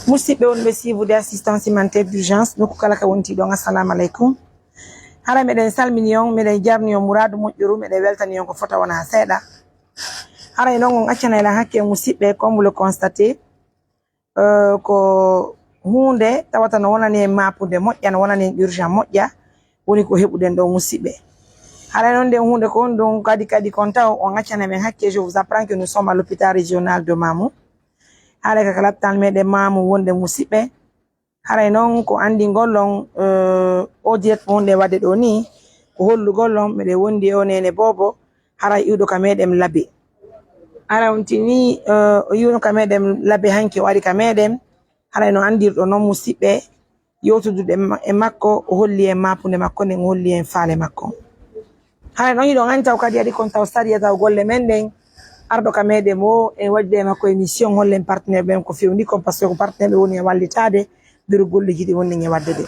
musidɓe wonɓe suivre assistance humanitaire d'urgence nokku kala ka wonti ɗon assalamu aleykum. Hara meɗen salmini on meɗen jarni on mouradu moƴƴuru meɗen weltani on ko fota wona seeɗa. Haray noon on accana elan hakke musidɓe comme vous le constatez ko hunde tawata no wonani en mapude moƴƴa no wonani en urgent moƴƴa woni ko heɓuɗen ɗo musidɓe. Haray noon nden hunde ko on ɗum kadi kon taw on accana men hakke. Je vous apprends que nous sommes à l'hôpital régional de Mamou. Haray ka kalaptal meɗen Mamou wonde musidɓe. Haray noon ko andi gollon o direct wonde wadde ɗo ni ko hollugollon meɗen wondi o nene bobo haray iwɗo ka meɗen labbe. Haray on tini o yiwno ka meɗen labbe hanki o ari ka meɗen. Haray no andirɗo noon musidɓe yewtudude e makko o holli en mapude makko nden o holli en faale makko. Haray noon yiɗon andi taw kadi adi kon taw sariya taw golle men ɗen arɗo ka meɗen mo en wadde e makko émission hollen partenaire ɓen ko fewni kon par ce que ko partenaire ɓe woni e wallitade nder golleji ɗi woni e wadde de.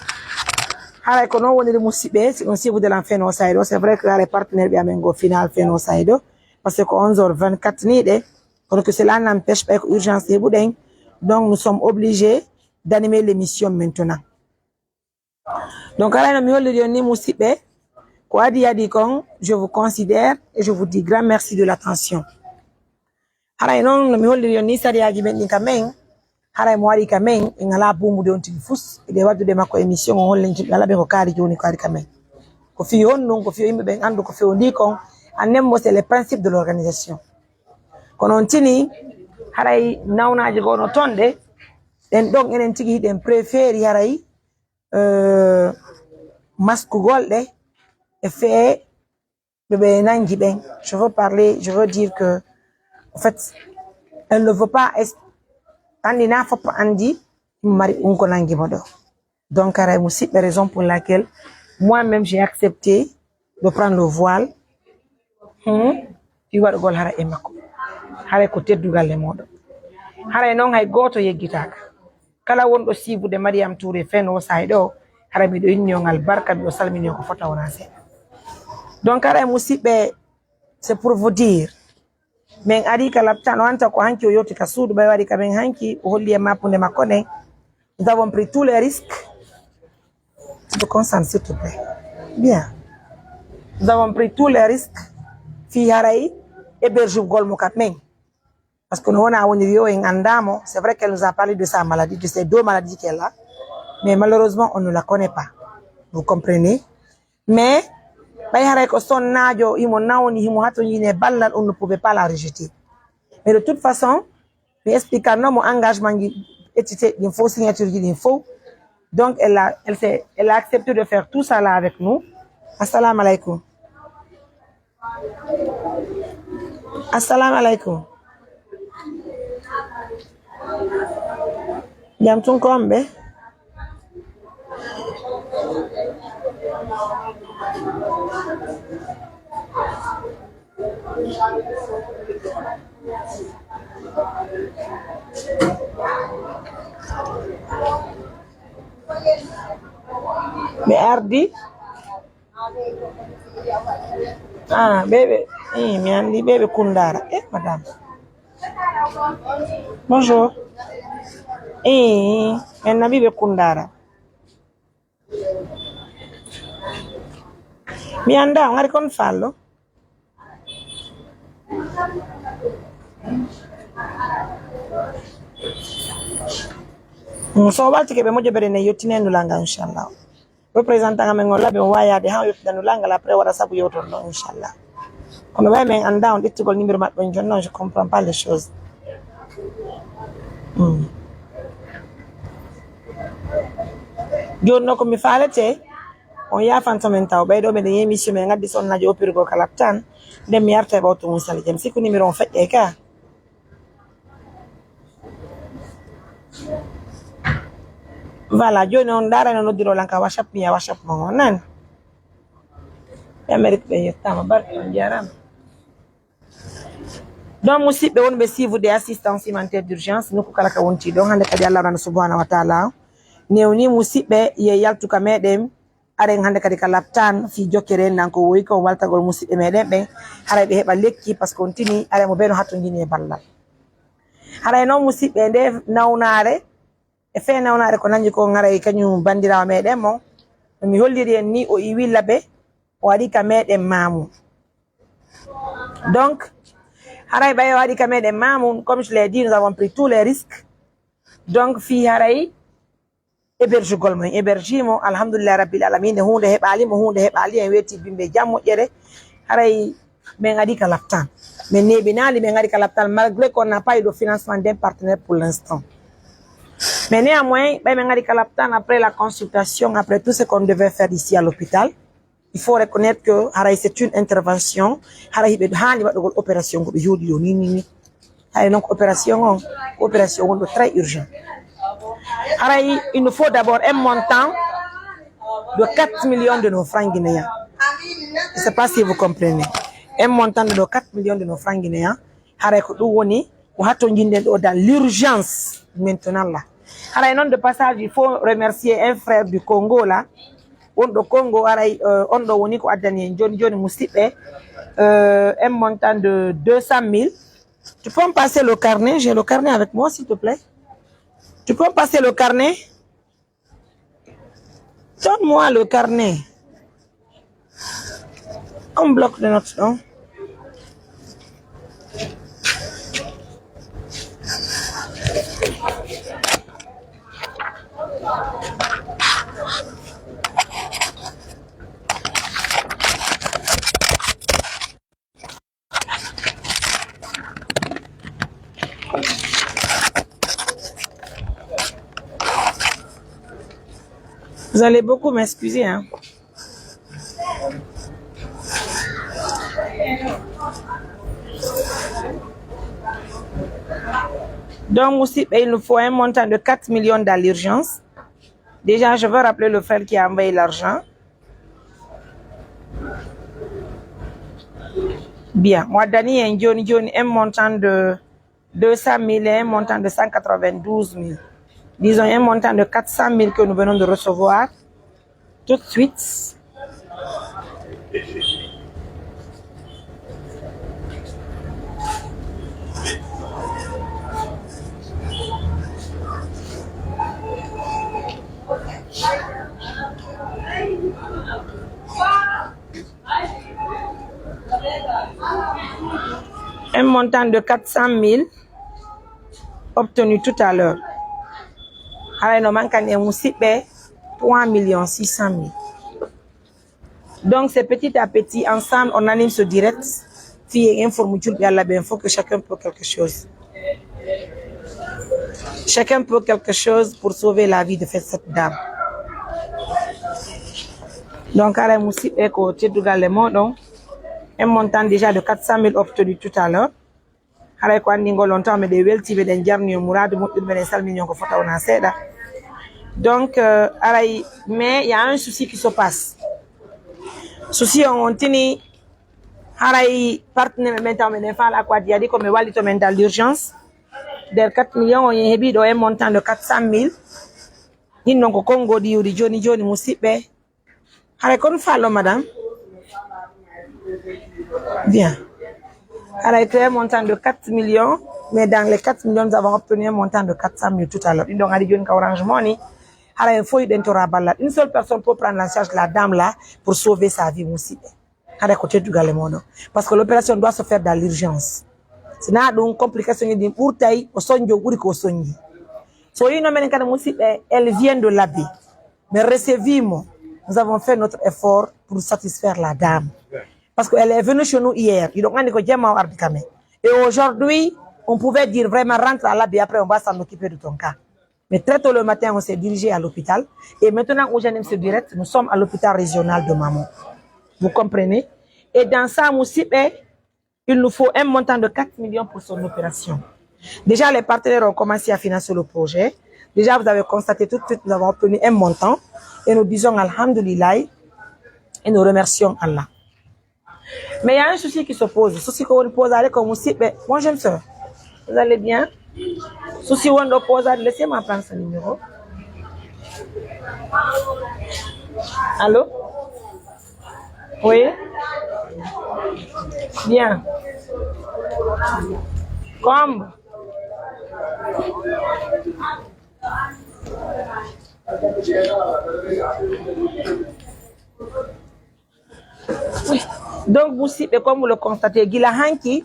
Haray ko noon woniri musidɓe si on suivre de lan Feno Saydo. C'est vrai que haray partenaire ɓe amen go final Feno Saydo parce que ko 11h24 niɗe kono que cela n'empêche pas ko urgence heɓuɗen. Donc nous sommes obligés d'animer l'émission maintenant. Donc haray no mi holliri on ni musidɓe ko adi kon je vous considère et je vous dis grand merci de l'attention. Haray noon no mi holliri on ni sariyaji men ɗin kamen haray mo waɗi kamen en ala bumude on tigi fus eɗe waddude makko émission o hollen jimɓe alaɓe ko kaari joni ko ari kamen ko fi on ɗum ko fi yimɓe ɓen andu ko fewndi kon annembo c'est le principe de l'organisation. Kono on tini haray nawnaji gono tonɗe ɗen ɗon enen tigi hiɗen préféri haray maskugol ɗe e fee ɓe nangi ɓen. Je veux dire que en fait elle ne veut pas andi na fop andi mari unko nangi modo. Donc haray musidɓe raison pour laquelle moi-même j'ai accepté de prendre le voile fi waɗugol haray e makko. Haray ko teddugal e moɗon. Haray noon hay goto yeggitaka kala wonɗo sibude Mariam Touré Feno Saydo haray miɗo inni on albarka miɗo salmini ko fota wona seeɗa. Donc haray musidɓe c'est pour vous dire men ari ka laptan o anta ko hanki o yoti ka suudu ɓay waɗi kamen hanki o holli e mapude makko nden. Nous avons pris tous les risques. Tu te concentres s'il te plaît. Bien. Nous avons pris tous les risques fi haray hébergugol mo kamen. Parce que nous on est en andamo, c'est vrai qu'elle nous a parlé de sa maladie, de ces deux maladies qu'elle a, mais malheureusement on ne la connaît pas. Vous comprenez? Mais on ne pouvait pas la rejeter. Mais de toute façon, expliquant mon engagement, il faut signature, il faut. Donc elle a accepté de faire tout ça là avec nous. Assalamu alaikum. Assalamu alaikum. Jam tun kombe. Me ardi bébé mi andi bébé Kundara madame bonjour en na bébé Kundara mi anda ngari kon fallo so walti ke be mojo bere ne yottinendu langa inchallah représentant amen on labe wayade ha yottinu langa la après wara sabu yoton no inchallah kono way men anda on dettugol numéro mabbe on jonnon je comprends pas les choses. Jonno ko mi falete on yafanta men taw ɓeyɗo ɓe nde émission men gaddi sonnaji opirgo kala tan nden mi yarta e ɓawto mum sali jam sikku numéro on feƴƴe ka voilà joni on darano noddiro lanka whatsapp mi ya whatsapp mo on nani Amérique ɓe yettama barke on jarama. Donc musidɓe wonɓe suivre des assistance humanitaire d'urgence nokku kala ka wonti ɗon hande kadi Allah rana subhanahu wa taala newni musidɓe ye yaltuka meɗen aren hande kadi ka laptan fi jokkere nan ko woyi ko waltagol musidɓe meɗen ɓen haray ɓe heɓa lekki par ce que on tini are mo ɓeno hatto jini e ballal. Haray noon musidɓe nde nawnare e fewnawnaare ko nanji ko ngaray kañum bandirawo meɗen mo mi holliri en ni o iwi labe o waɗi ka meɗen Mamoun. Donc haray ɓaye o waɗi ka meɗen Mamoun, comme je l'ai dit, nous avons pris tous les risques. Donc fi haray hébergugol mon hébergimo alhamdulillah rabbil alamin, hunde heɓali en wetti bimɓe jam moƴƴere haray min adi ka laptan mais nebinali min adi ka laptan malgré qu'on n'a pas eu de financement d'un partenaire pour l'instant. Mais néanmoins, après la consultation, après tout ce qu'on devait faire ici à l'hôpital, il faut reconnaître que c'est une intervention, opération, donc opération très urgente. Il nous faut d'abord un montant de 4 millions de nos francs guinéens. Je ne sais pas si vous comprenez. Un montant de 4 millions de nos francs guinéens. Dans l'urgence maintenant là. Alors, non de passage, il faut remercier un frère du Congo là. On do Congo, on do woniko adani Johnny Moussipe, un montant de 200 000. Tu peux me passer le carnet? J'ai le carnet avec moi, s'il te plaît. Tu peux me passer le carnet? Donne-moi le carnet. On bloque de notre nom. Vous allez beaucoup m'excuser, hein. Donc aussi, il nous faut un montant de 4 millions dans l'urgence. Déjà, je veux rappeler le frère qui a envoyé l'argent. Bien, moi, Dani et Johnny, un montant de 200 000 et un montant de 192 000. Disons un montant de 400 000 que nous venons de recevoir tout de suite. Un montant de 400 000 obtenu tout à l'heure. Alors, nous manquons 3 600 000. Donc, c'est petit à petit, ensemble, on anime ce direct. Il faut que chacun peut quelque chose. Chacun peut quelque chose pour sauver la vie de cette dame. Donc, un montant déjà de 400 000 obtenu tout à l'heure. Donc, mais il y a un souci qui se passe. Souci on tini partenaire maintenant la quoi il a dit comme wali to dans l'urgence del 4 millions on y a un montant de 400 000 il non Congo di Johnny Moussipe kon fallo madame bien un montant de 4 millions mais dans les 4 millions nous avons obtenu un montant de 400 000 tout à l'heure donc a dit Johnny Orange Money. Une seule personne peut prendre en charge la dame là pour sauver sa vie aussi. Parce que l'opération doit se faire dans l'urgence. Sinon, il y a une complication de l'urtaï, elle vient de l'abbé. Mais recevons, nous avons fait notre effort pour satisfaire la dame. Parce qu'elle est venue chez nous hier. Et aujourd'hui, on pouvait dire vraiment rentre à l'abbé, après on va s'en occuper de ton cas. Mais très tôt le matin, on s'est dirigé à l'hôpital. Et maintenant, où j'anime ce direct, nous sommes à l'hôpital régional de Mamoun. Vous comprenez? Et dans ça, Moussipe, il nous faut un montant de 4 millions pour son opération. Déjà, les partenaires ont commencé à financer le projet. Déjà, vous avez constaté tout de suite, nous avons obtenu un montant. Et nous disons Alhamdulillah. Et nous remercions Allah. Mais il y a un souci qui se pose. Le souci qu'on pose avec Moussipe, moi j'aime ça. Vous allez bien? Souci on oppose, laissez-moi prendre ce numéro. Allô? Oui? Bien. Comme? Donc vous comme vous le constatez gila hanki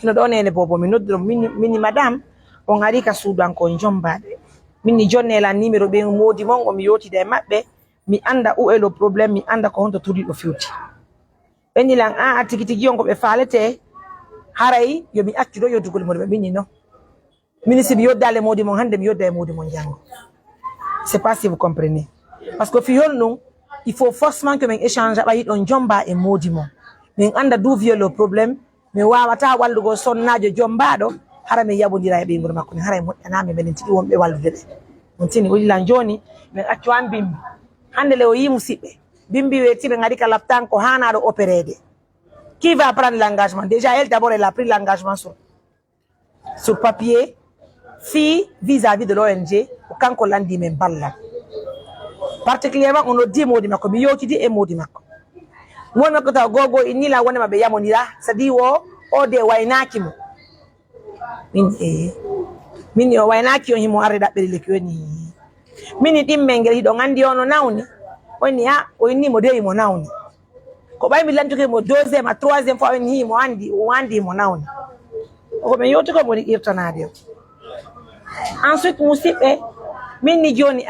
no do nene bobo mini madame on ari ka sudan ko jombade mini jonne la numéro be modi mon o mi yoti de mabbe mi anda où est le problème mi anda ko honto tudi do fiuti beni lan a tikitigi on ko be falete haray yo mi accu do yodugol mo be mini no ministre bi yodale modi mon hande mi yodde modi mon jango c'est pas si vous comprenez parce que fi non il faut forcément que men échange ba yidon jomba e modi mon min anda d'où vient le problème mi wawata wallugo sonnajo jombado hara mi yabodira e bingol makko ni hara mo anami benen tigi wonbe wallude be on tini willa joni min accu am bimbi hande le o yi musibbe bimbi weti be ngadi kala laptan ko hana do opérer. Qui va prendre l'engagement? Déjà elle d'abord elle a pris l'engagement sur papier fille vis-à-vis de l'ONG quand on l'a dit même balla particulièrement on a dit modi makko mi yoti di e modi makko mon makko ta gogo inni la wona mabe yamonira sadi wo o de waynaki mo min yo waynaki on himo arre dabbe le kyoni min dimme ngel hido ngandi ono nawni oni ya o inni mo de mo nawni ko bay mi lantuke mo deuxième à troisième fois oni mo andi mo nawni ko me yoti ko mo di irtanade ensuite musibe min ni joni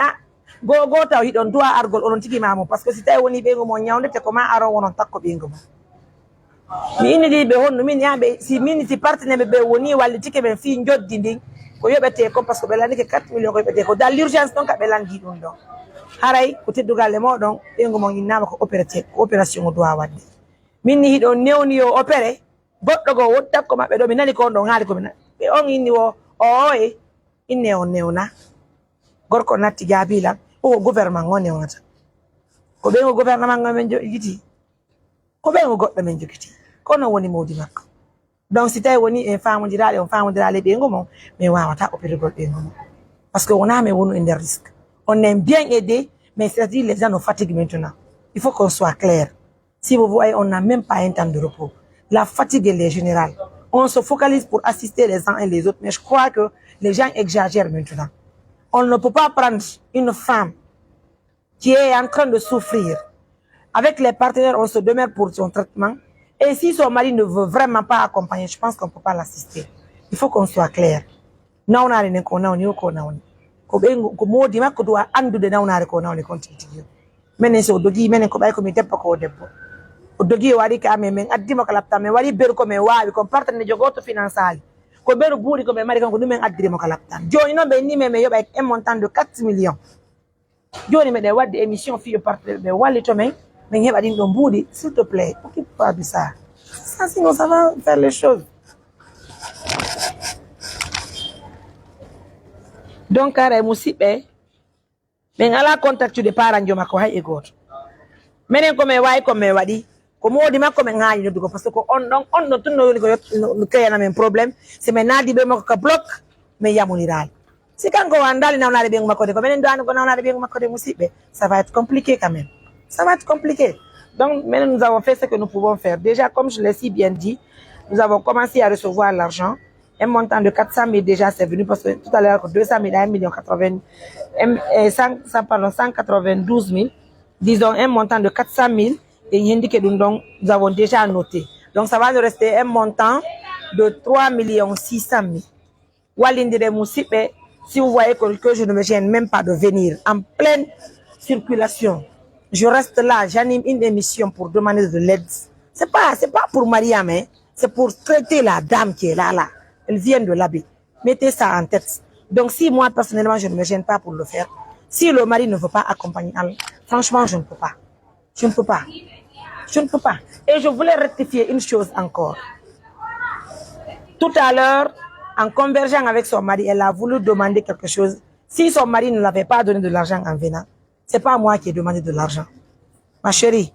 go taw hidon doa argol onon tigi mamo parce que si tay woni be mo nyawnde te ko ma aro wonon takko be ngom mi inni di be honno min yabe si min ti partenaire be woni walli tike ben fi njoddi ndin ko yobete ko parce que be landi ke 4 millions ko yobete ko dans l'urgence donc be landi dum do haray ko teddugal le modon be ngom nginama ko opération o doa wadde min ni hidon newni yo opéré goddo go wotta ko mabbe do mi nani ko don haali ko min be on inni wo oye inne on newna gorko natti jabila o gouvernement ngone wonata ko be ngo gouvernement ngamen jogiti ko be ngo goddo men jogiti kono woni modi makko donc si tay woni e famodiraale be ngo mon mais wawata opérer gol be ngo parce que on a mais wonu en risque on aime bien aider mais c'est-à-dire les gens nous fatiguent maintenant il faut qu'on soit clair si vous voyez on n'a même pas un temps de repos la fatigue elle est générale on se focalise pour assister les uns et les autres mais je crois que les gens exagèrent maintenant. On ne peut pas prendre une femme qui est en train de souffrir. Avec les partenaires, on se demeure pour son traitement. Et si son mari ne veut vraiment pas accompagner, je pense qu'on ne peut pas l'assister. Il faut qu'on soit clair. Non, on a rien qu'on a, on a. Ko modi makko do andude nawnare ko nawni kontiti menen so dogi menen ko bay ko mi debbo ko debbo o dogi wari ka men addima ko lapta men wari beru ko men waawi ko partenaire jogoto financial ko beru buuri ko be mari kan ko dum en addire mo kala tan joni non be ni me yoba un montant de 4 millions joni me de wadde émission fi partenaire be walli to men heba din do buudi s'il te plaît occupe-toi de ça sinon ça va faire les choses donc ara musibe men ala contact de parent joma ko hay e goto menen ko me way ko me wadi ko modi makko men haali noddugo parce que on don tunno yoni ko no kayana men problème c'est men nadi be makko ka bloc men yamuniral si kanko wandali nawnade be makko de ko menen do an ko nawnade be makko de musibe ça va être compliqué quand même ça va être compliqué donc maintenant nous avons fait ce que nous pouvons faire déjà comme je l'ai si bien dit nous avons commencé à recevoir l'argent un montant de 400 000 déjà c'est venu parce que tout à l'heure 200 000 à 1 million 80 192 000 disons un montant de 400 000 et donc nous avons déjà noté. Donc ça va nous rester un montant de 3 600 000. Walindire Moussipe, si vous voyez que je ne me gêne même pas de venir en pleine circulation, je reste là, j'anime une émission pour demander de l'aide. C'est pas pour Mariam, hein, c'est pour traiter la dame qui est là. Elle vient de là-bas. Mettez ça en tête. Donc si moi personnellement je ne me gêne pas pour le faire, si le mari ne veut pas accompagner, franchement je ne peux pas. Je ne peux pas. Je ne peux pas. Et je voulais rectifier une chose encore. Tout à l'heure, en convergeant avec son mari, elle a voulu demander quelque chose. Si son mari ne l'avait pas donné de l'argent en venant, c'est pas moi qui ai demandé de l'argent. Ma chérie.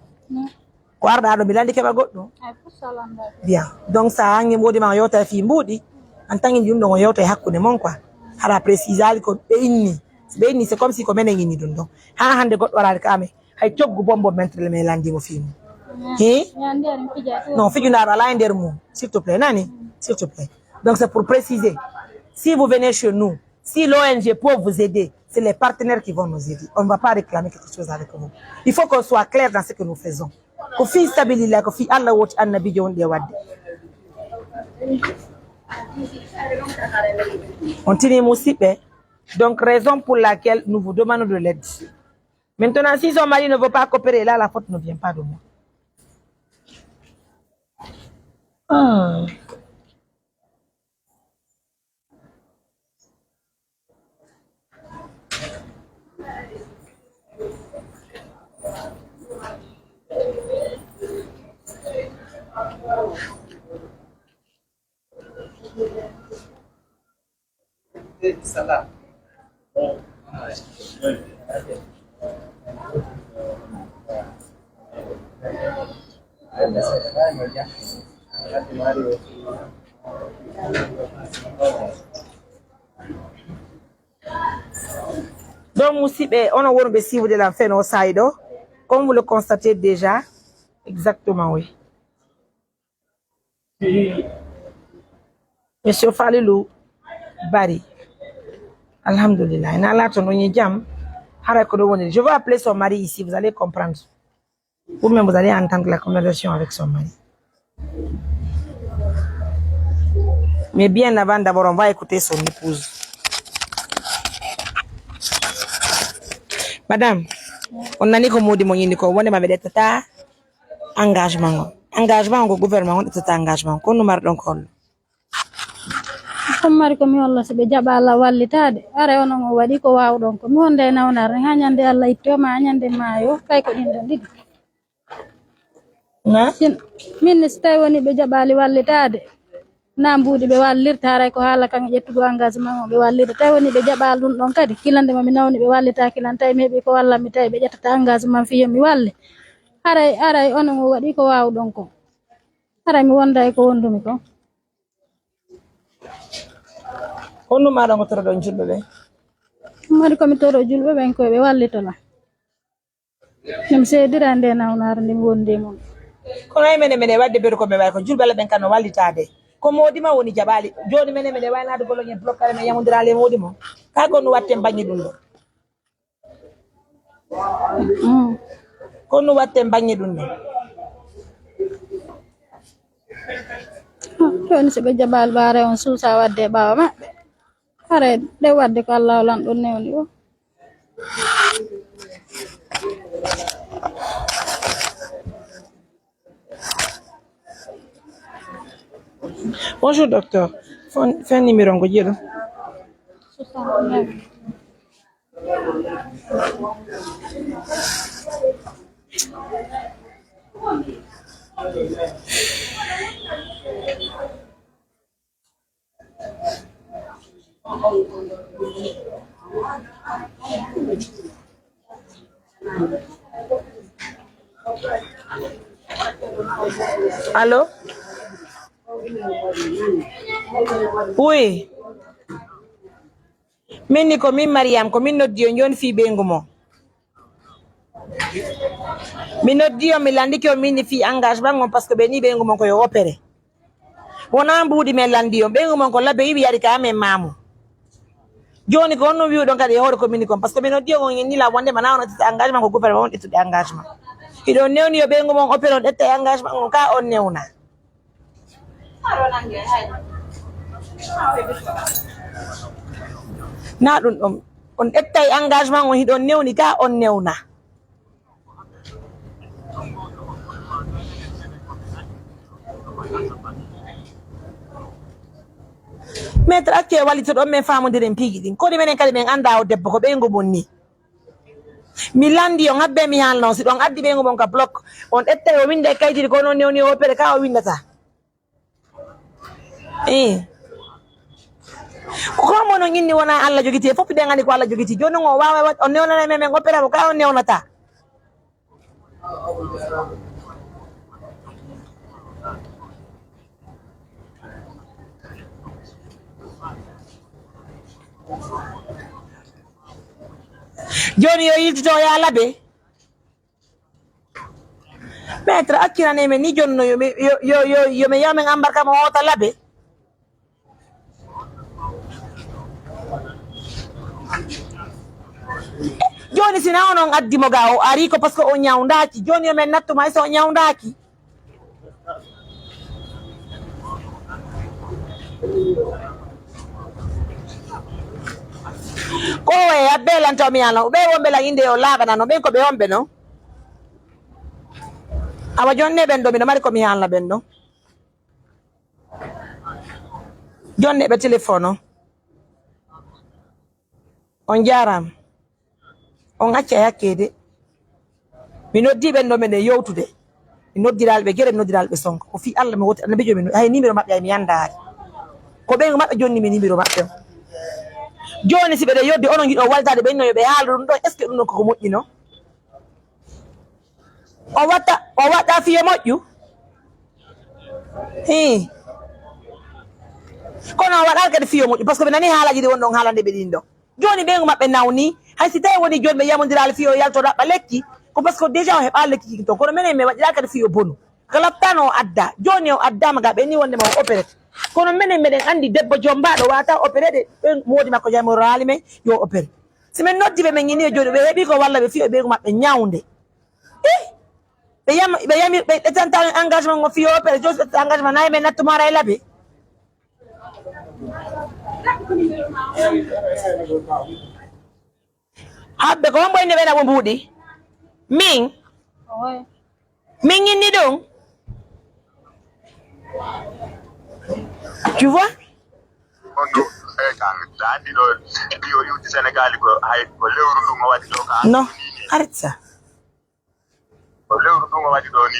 Bien. Donc ça a un mot de mariota fi mbudi. En tant que yota hakune mon quoi. Hara précisal ko beini. Beini c'est comme si comme nengini dundo. Ha hande got waral kame. Hay toggu bombo mentre me landi mo film. Non, s'il te plaît, Nani, s'il te plaît. Donc c'est pour préciser. Si vous venez chez nous, si l'ONG peut vous aider, c'est les partenaires qui vont nous aider. On ne va pas réclamer quelque chose avec vous. Il faut qu'on soit clair dans ce que nous faisons. Kofi stabilila, kofi Allah watch annabi jon de wadde. On tient Moussipé. Donc, raison pour laquelle nous vous demandons de l'aide. Maintenant, si son mari ne veut pas coopérer, là, la faute ne vient pas de moi. Ah. Salah. Donc, Moussibé, on a voulu suivre de l'enfer au side, comme vous le constatez déjà. Exactement, oui. Monsieur Falilou, Bari. Alhamdulillah. Je vais appeler son mari ici, vous allez comprendre. Vous-même, vous allez entendre la conversation avec son mari. Mais bien avant, d'abord, on va écouter son épouse. Madame, on a dit que mot de mon indico, on m'a dit tata engagement. Engagement au gouvernement, on est engagement. Qu'on nous marque encore. Mari ko mi walla so ɓe jaɓa Allah wallitade ara ono mo waɗi ko wawɗon ko mi wonde e nawnare ha ñande Allah ittoma ñande maayo kay ko ɗin ɗon ɗiɗi min so tawi woni ɓe jaɓali wallitade na mbuuɗi ɓe wallirta aray ko haala kan ƴettugo engagement o ɓe wallirta tawi woni ɓe jaɓali ɗum ɗon kadi kilande mami nawni ɓe wallita kilan tawi mi heeɓi ko walla mi tawi ɓe ƴettata engagement fiyo mi walle aray ono mo waɗi ko wawɗon ko aray mi wonda e ko wondumi ko Onu ma ɗon toro ɗon julɓe ɓe mari komi toro julɓe ɓen koye ɓe wallitola mi seedira nde nawnare nde mi wondi e mum kono ay mene wadde ɓeɗo koɓe way ko julɓe Allah ɓen kano wallitade ko modima woni jaɓali joni mene waynade goloñe blokkare men yamodirale modi mo ka gonu watten bañi ɗum ɗo kono watten bañi ɗum ɗo joni so ɓe jaɓali ɓaare on suusa wadde e ɓaawa maɓɓe hare ɗe wadde ko Allah lan ɗon newni o Bonjour docteur. Fais un numéro en Godiro. Allô? Oui. Min ko min Mariam ko min noddi on joni fi ɓeygu mo mi noddi on mi landiki on min fi engagement on parce que ɓe ni ɓeygu mon koyo opéré wona mbuuɗi men landi on ɓeygu mon ko labbe yiɓi yari ka men mamu joni ko onno wi ɗon kadi e hoore commune kon parce que mi noddi on ni la wonde mana on engagement ko gouvernement on ƴettude engagement iɗon newni yo ɓeygu mon opéré on ƴetta engagement on ka on newna na ɗum ɗon on ƴettay engagement on hiɗon newni ka on newna maître acte wallito ɗon min famodiren piiji ɗin kodi menen kadi min anda o debbo ko ɓeygu mon ni mi landi on habbe mi halno si ɗon addi ɓeygu mon ka bloc on ƴettay o winda e kayitiri ko noon newni o opéré ka o windata ko mo no inni wona Allah jogiti foppi de ngani ko Allah jogiti joni o wawa on newnana men opéré ko ka on newnata joni yo yiltito ya labe maître akkirane men ni jonno yo me yamen embarka mo hota labe joni sina onon addimo ga o ari ko parce que o nyawndaki joni men nattuma so o nyawndaki ko e abbelanto mi ala be wombe la inde o labana no be ko be wombe no awa jonne ben do mi mari ko mi hala ben do jonne be telefono on jaram on acca yakkede mi noddi ben do men e yowtude mi noddiralbe gere mi noddiralbe sonko ko fi Allah mi woti annabi jomi hay numéro mabbe ay mi yanda ko be mabbe jonni mi numéro mabbe joni sibe de yoddi onon gido waltade be no be haalu dum do est ce que dum ko moƴƴino o watta fiye moƴƴu kono waɗal kadi fiyo moƴƴu parce que ɓe nani haalaji ɗi wonɗon haalande ɓe ɗin ɗo joni ɓe maɓɓe nawni hay si tawi woni joni ɓe yamodiral fiyo yalto ɗaɓɓa lekki ko parce que déjà o heɓa lekki kiki to kono minen mi waɗira kadi fiyo bonu kalaftano o adda joni o addama ga ɓe ni wondema o opérete kono minen meɗen andi debbo jombaɗo wata opérede ɓe modi makko jamoro haali men yo opéré simin noddiɓe men ñini joni ɓe heeɓi ko walla ɓe fiyo ɓe maɓɓe ñawde ɓe yami ɓe ɗetanta engagement o fiyo opéré joni ɓe engagement nayi men nattumara e laaɓe habbe ko hombo inde ɓena ɓo mbuuɗi min ñinni ɗum tu vois non arrête ça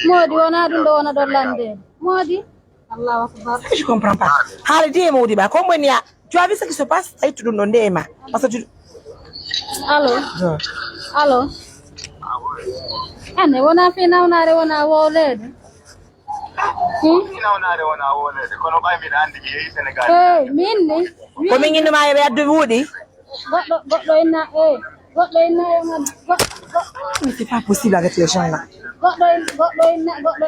modi wona ɗum ɗo wona ɗo lande modi Allahu akbar je comprends pas haaldi e mawdi ba ko mboni ya tu as vu ce qui se passe aytu ɗum ɗo ndema parce que tu allo ane wona fi nawnare wona wolede minni ko min innuma e addu wuuɗi goɗɗo inna goɗɗo inna mais c'est pas possible avec les gens là goɗɗo inna goɗɗo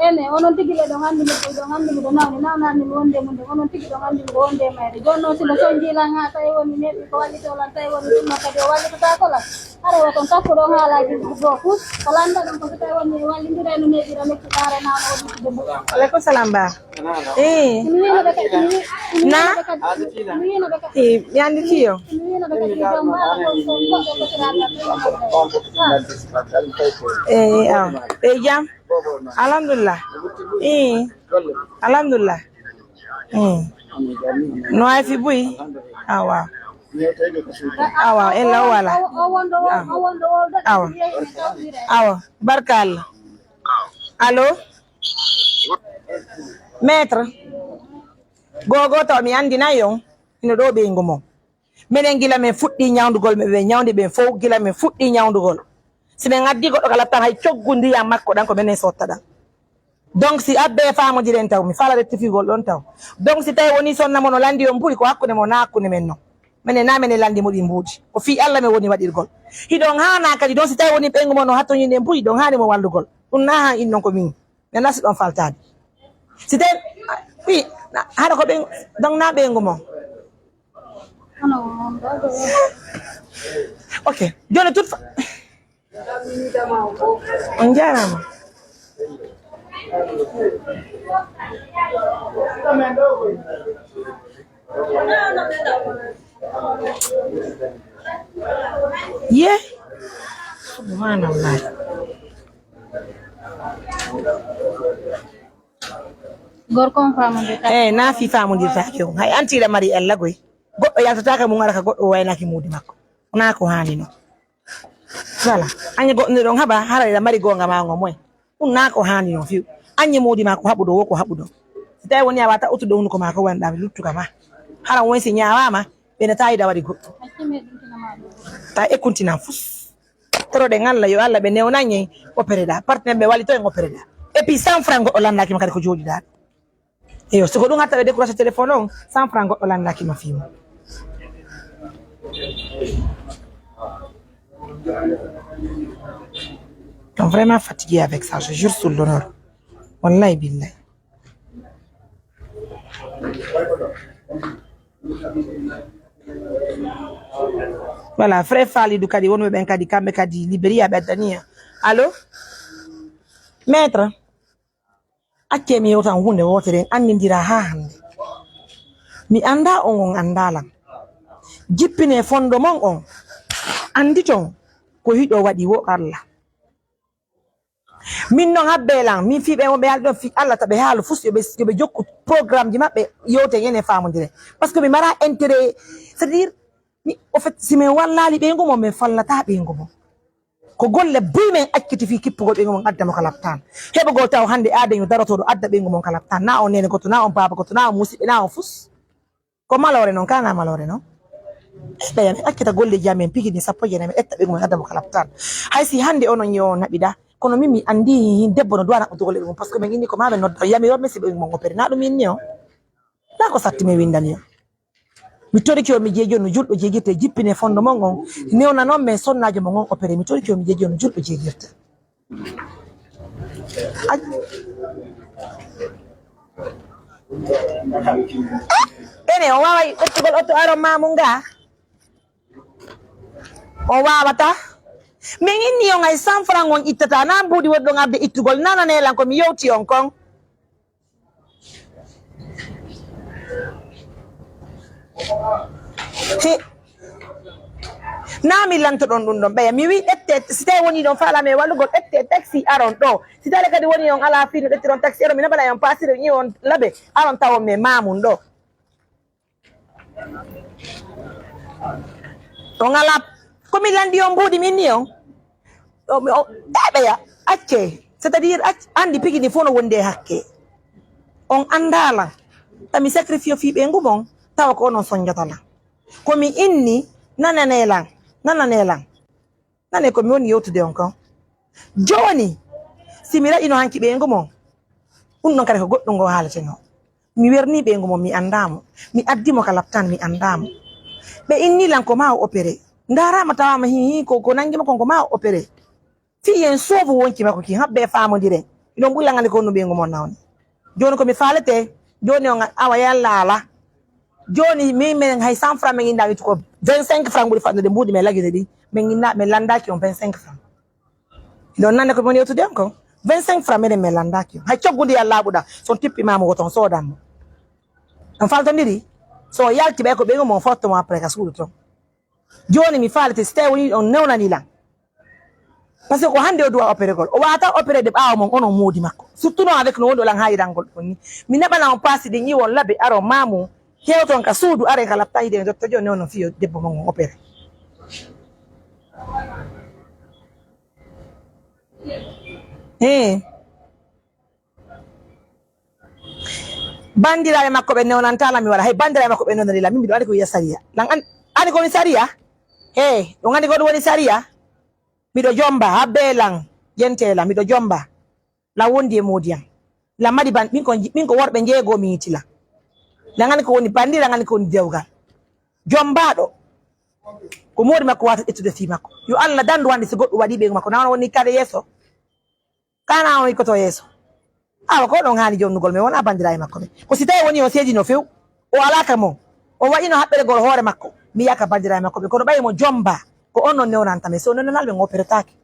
ene onon tigi le ɗon anndi miɗo nawnani mi wonde munde onon tigi ɗon anndi miɗo wonde mayre joni noon sino son jiilan ha tawi woni neɓi ko wallitolan tawi woni ɗumno kadi o wallitotakolan hara wo ton takkuɗon haalaji goo fus ko landa ɗon ko so tawi woni wallidira no neɓira mekkiɗare nawno wonide mbo aleykum salam ba mi winoɓe kadi na mi winoɓe kadi mi andi kiyo mi winoɓe kadi jom mbaɗa ko goɗɗo ko sirata ɓe jam alhamdulillah alhamdulillah no ay fi buy awa ella o wala awa barkalla allo maître gogo taw mi andina yon ino ɗo ɓeygu mon minen gila min fuɗɗi ñawdugol ɓe ñawdi ɓen fof gila min fuɗɗi ñawdugol si min addi goɗɗo kala tan hay coggu ndiyam makko ɗan ko minen sotta ɗan donc si abbe famodiren taw mi fala rettifigol ɗon taw donc si tawi woni sonnamo no landi on ɓuuri ko hakkude mo na hakkude men non minen na minen landi mo ɗi mbuuɗi ko fi Allah mi woni waɗirgol hiɗon hana kadi donc si tawi woni ɓeygu mo no hattoñinde mbuuɗi ɗon hani mo wallugol ɗum na ha in non ko min mi nasi ɗon faltade si tawi wi haɗa ko ɓe donc na ɓeygu mo ok joni toute on jarama ye subhanallah gorkon famodirta na fi famodirtake on hay antira mari Allah goy goɗɗo yaltataka mum ara ka goɗɗo waynaki muudi makko wona ko hani non voilà anya goɗɗo ɗon haɓa hara mari gonga mago moy ɗum na ko hani non fiw anya muudi ma ko haɓuɗo wo ko haɓuɗo si tawi woni a wata utude hunduko ma ko wonɗa luttuka ma hara won si ñawama ɓene tawida waɗi goɗɗo ta ekkuntinan fus toroɗen Allah yo Allah ɓe newnanye opéré ɗa partenaire ɓe walli to en opéré ɗa et puis 100 francs goɗɗo landakima kadi ko joɗiɗa eyo siko ɗum hatta ɓe décroché téléphone on 100 francs goɗɗo landakima fimo donc vraiment fatigué avec ça je jure sur l'honneur wallahi billahi Voilà, frère Fali du kadi wonbe ben kadi kambe kadi Liberia bedania. Allo? Maître. Acce mi yewtan hunde wotere andindira ha hande. Mi anda on andala. Jippine fondo mon on. Andi ton ko hido wadi wo Allah. Min non habbelan min fibe mo be aldo fi Allah tabe halu fusi be jokku programme di mabbe yote yene famondire parce que mi mara intérêt c'est-à-dire mi au fait si me wallali be ngomo me fallata be ngomo ko golle buymen akkiti fi kippugo be ngomo adda mo kalaptan hebe go taw hande aden yo daroto do adda be ngomo kalaptan na on nene ko to na on baba ko to na on musibe na on fus ko malore non kana malore non be yami akkita golle jamen pigini sappo jene me etta be ngomo adda mo kalaptan hay si hande onon yo nabida kono mimi andi debbo no duwana ko dogole parce que men inni ko mabe no yami yo mesi be mo ngopere na dum inni o na ko satti me windani yo mi tori ki o mi jeejo no juldo jeegirte jippine fondo mon on newna non men sonnajo mo ngon opere mi tori ki o mi jeejo no juldo jeegirte ene o wawa ottugol otto aro mamunga o wawata men inni on ay 100 francs on ittata na budi woddo ngabde ittugol nana nelan ko mi yewti on kon na mi lanto don dum don be mi wi ette si tay woni don fala me walugol ette taxi aron do si tale kadi woni on ala fino de tiron taxi aron mi nabala on pasire ni on labe aron tawo me mamun do on ala ko mi landi on budi minni on ya acce c'est-à-dire andi pigini fono wonde hakke on andala tami sacrifice fi be ngumon taw ko non sonjatala ko mi inni nananelang nane ko mi woni yotude on kon joni simira ino hanki be ngumon non kare ko goddo ngo halate no mi werni be ngumon mi andamo mi addimo kala tan mi andamo be inni lan ko ma opere ndara mata ma hi ko nangi ma ko ma opere fi yen sofu wonki mako ki habbe faamo dire ino bulla ngani ko no be ngumon nawni joni ko mi falete joni on awa yalla ala joni mi men hay 100 francs men inda ko 25 francs buri fande de mbudi me lagide di men inna me landaki on 25 francs don nanne ko moni yotude ko 25 francs men me landaki hay ciogudi yalla buda son tippi mamo goton so dam on falto ndiri so yalti be ko be mo forto mo après ka sulu to joni mi falete stay woni on newna ni la parce que ko hande o doit opérer gol o wata opérer de baaw mon onon modi makko surtout no avec no wondo lan hayrangol ni mi nabala on passe de nyiwon labe aro mamu hewton ka suudu are kala tayde docteur joni non fiyo debbo mon opéré bandiraɓe makko ɓe newnantala mi wala hay bandiraɓe makko ɓe nonanila min miɗo andi ko wiya saria lan andi ko woni saria ɗum andi ko ɗum woni saria miɗo jomba habbe lan yentela miɗo jomba la wondi e modiyam la madi ban min ko worɓe jeego mi yitila langani ko woni bandira ngani ko woni dewgal jombaado ko modi makko wata ettude fi makko yo Allah dandu wande so goddo wadi be makko na woni kade yeso kana woni ko to yeso awa ko don haali jonnugol me wona bandira e makko ko si tay woni o seedi no few o alaka mo o wadi no habbere gol hoore makko mi yaka bandira e makko ko do bayi mo jomba ko on non newnanta me so non nalbe ngoperetaki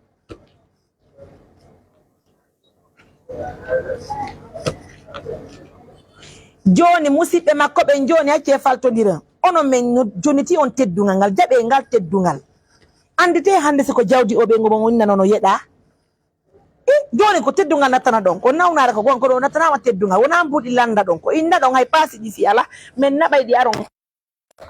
joni musibbe makko be joni acce faltodira ono men joniti on teddungal ngal jabe ngal teddungal andite hande se ko jawdi o be ngomo wonna nono yeda joni ko teddungal natana don ko nawnare ko gonko do natana wa teddungal wona budi landa don ko inda don hay pasi di fi ala men nabay di aron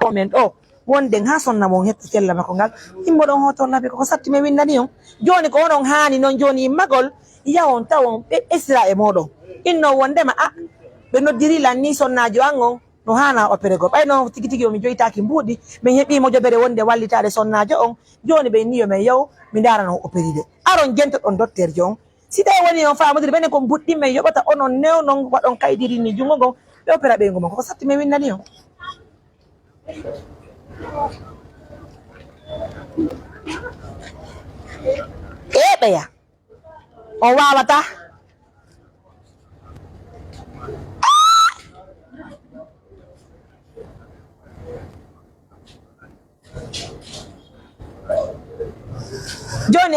ko men do wonden ha sonna mon hetta tella makko ngal immo don hoto nabe ko satti me windani on joni ko onon hani non joni magol yawon tawon be Israel modon inno wondema be noddiri lanni sonnajo angon no hana opere go bayno tigi tigi o mi joytaaki mbudi men hebi mo jobere wonde wallitaade sonnajo on joni be niyo men yaw mi dara no operide aron jento don docteur jon si tay woni on faamodiri benen ko buddi men yobata onon new non wadon kaydiri ni jungo go be opera be ngom ko satti me winnani on beya o wawata Johnny,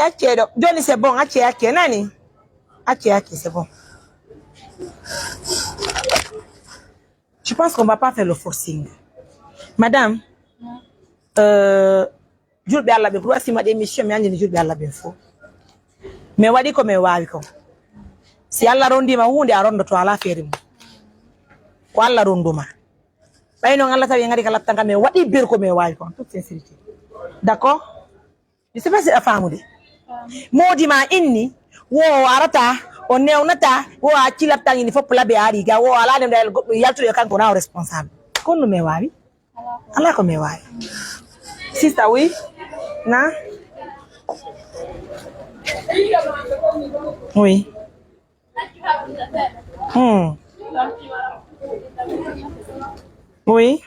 Johnny, c'est bon. Nani? C'est bon. Je pense qu'on va pas faire le forcing. Madame, Jules Berla, bien, si ma démission, mais on Jules Berla, bien faux. Mais wadi comme wako. Si alla rondi ma hunde arondo to ala ferim. Ko alla ronduma. Bayno ngala tawi ngari kala tanga me wadi bir ko me wako. Toute sincérité. D'accord? Je sais pas si la femme de. Modi ma inni wo arata o newnata wo akila tangi ni fop labe ari ga wo ala dem dal yaltu yo kan ko na responsable. Ko no me wawi? Ala ko me wawi. Sister oui? Na? Oui. Oui.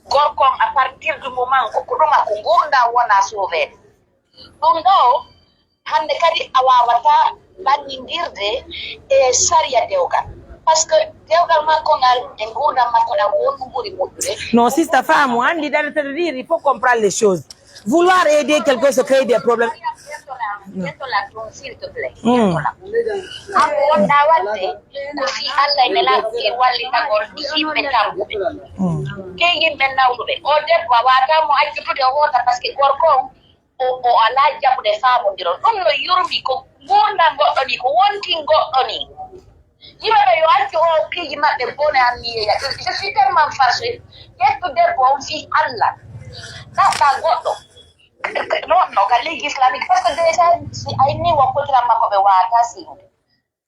Gorkon à partir du moment ko ɗuma ko gurda wona sauvé ɗum ɗo hande kadi a wawata ɓannindirde e saria dewgal par ce que dewgal makko ngal e gurdam makko ɗam wonɗum ɓuuri moƴƴude. Non, si ta femme, Andy, il faut comprendre les choses. Vouloir aider quelqu'un se créer des problèmes. Bientôt ton s'il te plaît. Ako wonɗa wadde ko fi Allah ene laaɓi wallitagol yimɓe tamɓuɓe ke yimɓe nawɗuɓe o debbo a watamo accitude hoota par ce que gorko o ala jaɓude famodiron ɗum no yurmi ko gurdam goɗɗo ni ko wontin goɗɗo ni yimɓeɓe yo accu o piiji maɓɓe bone an mi yeeya je suis tellement fâché ƴettu debbo on fi Allah ɗaɓɓa goɗɗo non ka leydi islamique par ce que déjà si ayni wakkotiran makko ɓe wawata siwde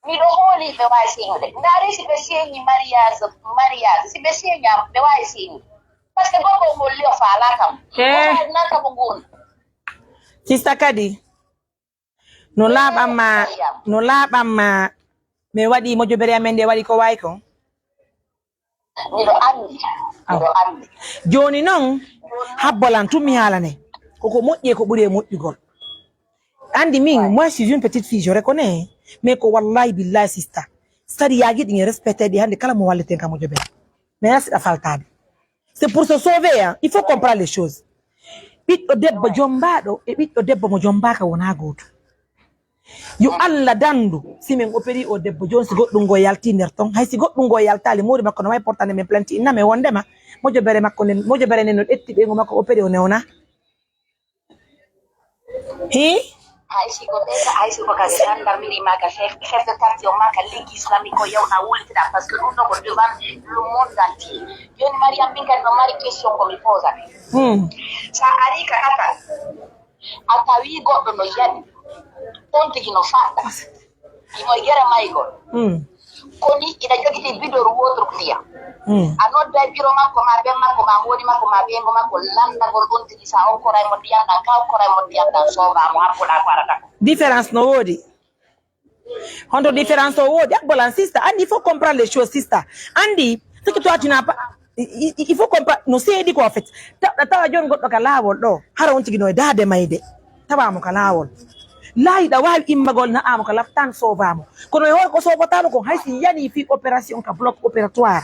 miɗo hooli ɓe wawi siwde ndaari si ɓe seeñi mariage si ɓe seeñama ɓe wawi siwde par ce que goɗɗo ngol liyo faala kam nanta ko gonɗo Sista Kadi, no laɓamma mi waɗi mojobere amen nde waɗi ko wayi ko miɗo andi joni noon habbolan tummi haalane koko moƴƴi ko ɓuri e moƴƴugol andi min moi je suis une petite fille je reconnais mais ko wallahi billahi sista sadi yaagi ɗi respecté ɗi hande kala mo walleten ka mojobere mais nasiɗa faltade c'est pour se sauver hein? Il faut comprendre les choses ɓiɗɗo debbo jombaɗo e ɓiɗɗo debbo mo jombaka wona goto yo Allah dandu simin opéri o debbo joni si goɗɗum ngo yalti nder ton hay si goɗɗum ngo yaltali mori makko no way portande men planti inname wondema mojobere makko nden mojobere nden no ɗetti ɓeygo makko opéri o newna hi hay siko kadi gendarmerie maga chef de quartier o maga ligue islamique o yewna wulitiɗa par ce que ɗum ɗo ko devant le monde entier joni mariam min kadi no mari question komi posate sa ari ka atal a tawi goɗɗo no yaɗi on tigi no faɗɗa imo yere maygol koni ina jogiti bidor wotro ndiyam a nodda e biro makko ma ɓen makko ma hooli makko ma ɓeengo makko landagol on tigi sa hokkoray mo ndiyam ɗan ka hokkoray mo ndiyam ɗan sowamo hakkuɗa ko arata ko différence no woodi honto différence o woodi akbolan sister andi il faut comprendre les choses sister andi ce que toi tu n'as pas il faut comprendre no seedi ko en fait tawa joni goɗɗo ka laawol ɗo hara on tigi no e daade mayde tawamo ka laawol laayiɗa wawi immagol na'amo ka laftan sovamo kono e hoore ko sovotamo kon haysi yani fi opération ka bloc opératoire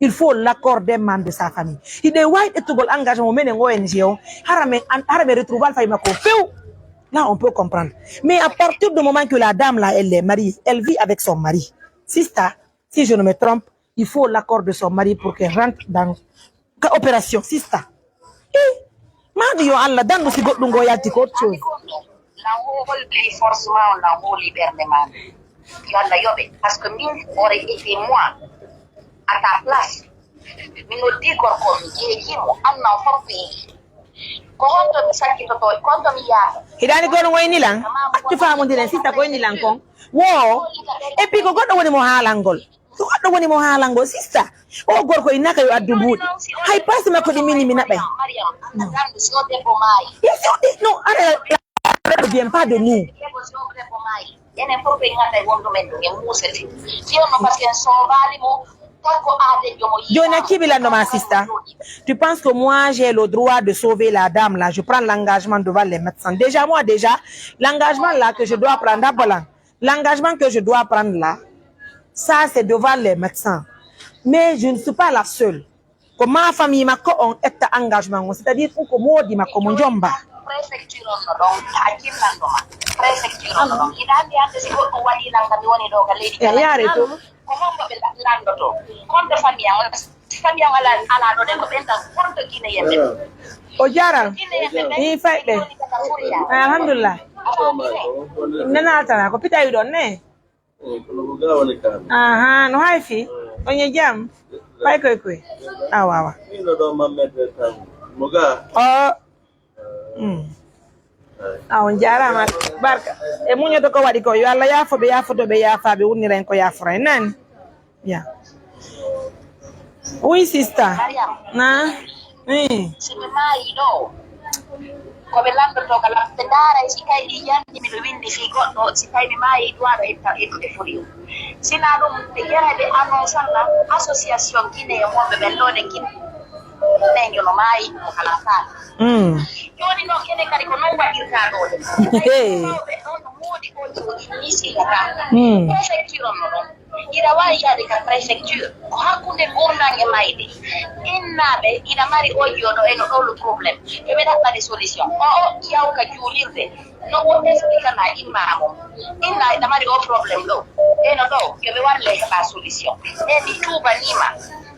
il faut l'accord des membres de sa famille hiɗe wawi ƴettugol engagement menen ONG o hara men retrouval fay makko few là on peut comprendre mais à partir du moment que la dame là elle est mariée elle vit avec son mari sister si je ne me trompe il faut l'accord de son mari pour qu'elle rentre dans opération sister maɗu yo Allah dandu si goɗɗum ngo yalti ko autre chose la holli forcément la hooli ɓernde ma yo Allah yoɓe par ce que min aurait été moi à ta place mi noddi gorko mi jeejimo annan fof ɓeyi ko honto mi sakkitoto konto mi yaata hiɗani gono woyni lan accu famodiren sista ko woyni lan kon wo et puis ko goɗɗo woni mo haalangol so goɗɗo woni mo haalangol sista o gorko innaka yo addu mbuuɗi hay pasi makko ɗi mini mi naɓay mariam si o debbo maayi non ne vient pas de nous enen fof ɓe ganda e wondu men ɗum e muusete si on no par ce que en soowali mo ma sister, tu penses que moi j'ai le droit de sauver la dame là? Je prends l'engagement devant les médecins. Déjà, l'engagement là que je dois prendre, l'engagement que je dois prendre là, ça c'est devant les médecins. Mais je ne suis pas la seule. ko ma famille makko on etta engagement on c'est-à-dire ko modi makko mo jomba préfecture on don hakimman do préfecture on don ida mi ande si ko wadi nan kan woni do ga leydi yare to ko mo be lando to compte famille on ala do de ko benta compte kine yembe o jaram ni fayde alhamdulillah nana tara ko pita yu don ne aha no hay fi onye jam fay koy awawa Ino do mamete tam. Moga. On jarama barka e muño to ko wadi ko yo Allah ya fobe ya foto be ya fabe woni ren ko ya fray nan ya oui sister na sibe mai do ko be lando to kala te dara si kay di yandi mi do windi fi goddo si kay mi mai do ada ita e furi sina do te yara de annonce la association kine yo mo be bellone kin nenyo no mai kala sa joni no kene kadi ko non wadirta do be on modi ko inisi la prefecture no ira wari yade ka prefecture ko hakkunde gurnange mayde innabe ina mari ojo do eno do problem e be da solution o yaw ka julirde no wonde explica na imamo inna ina mari o problem do eno do ke be warle ka solution e di tuba nima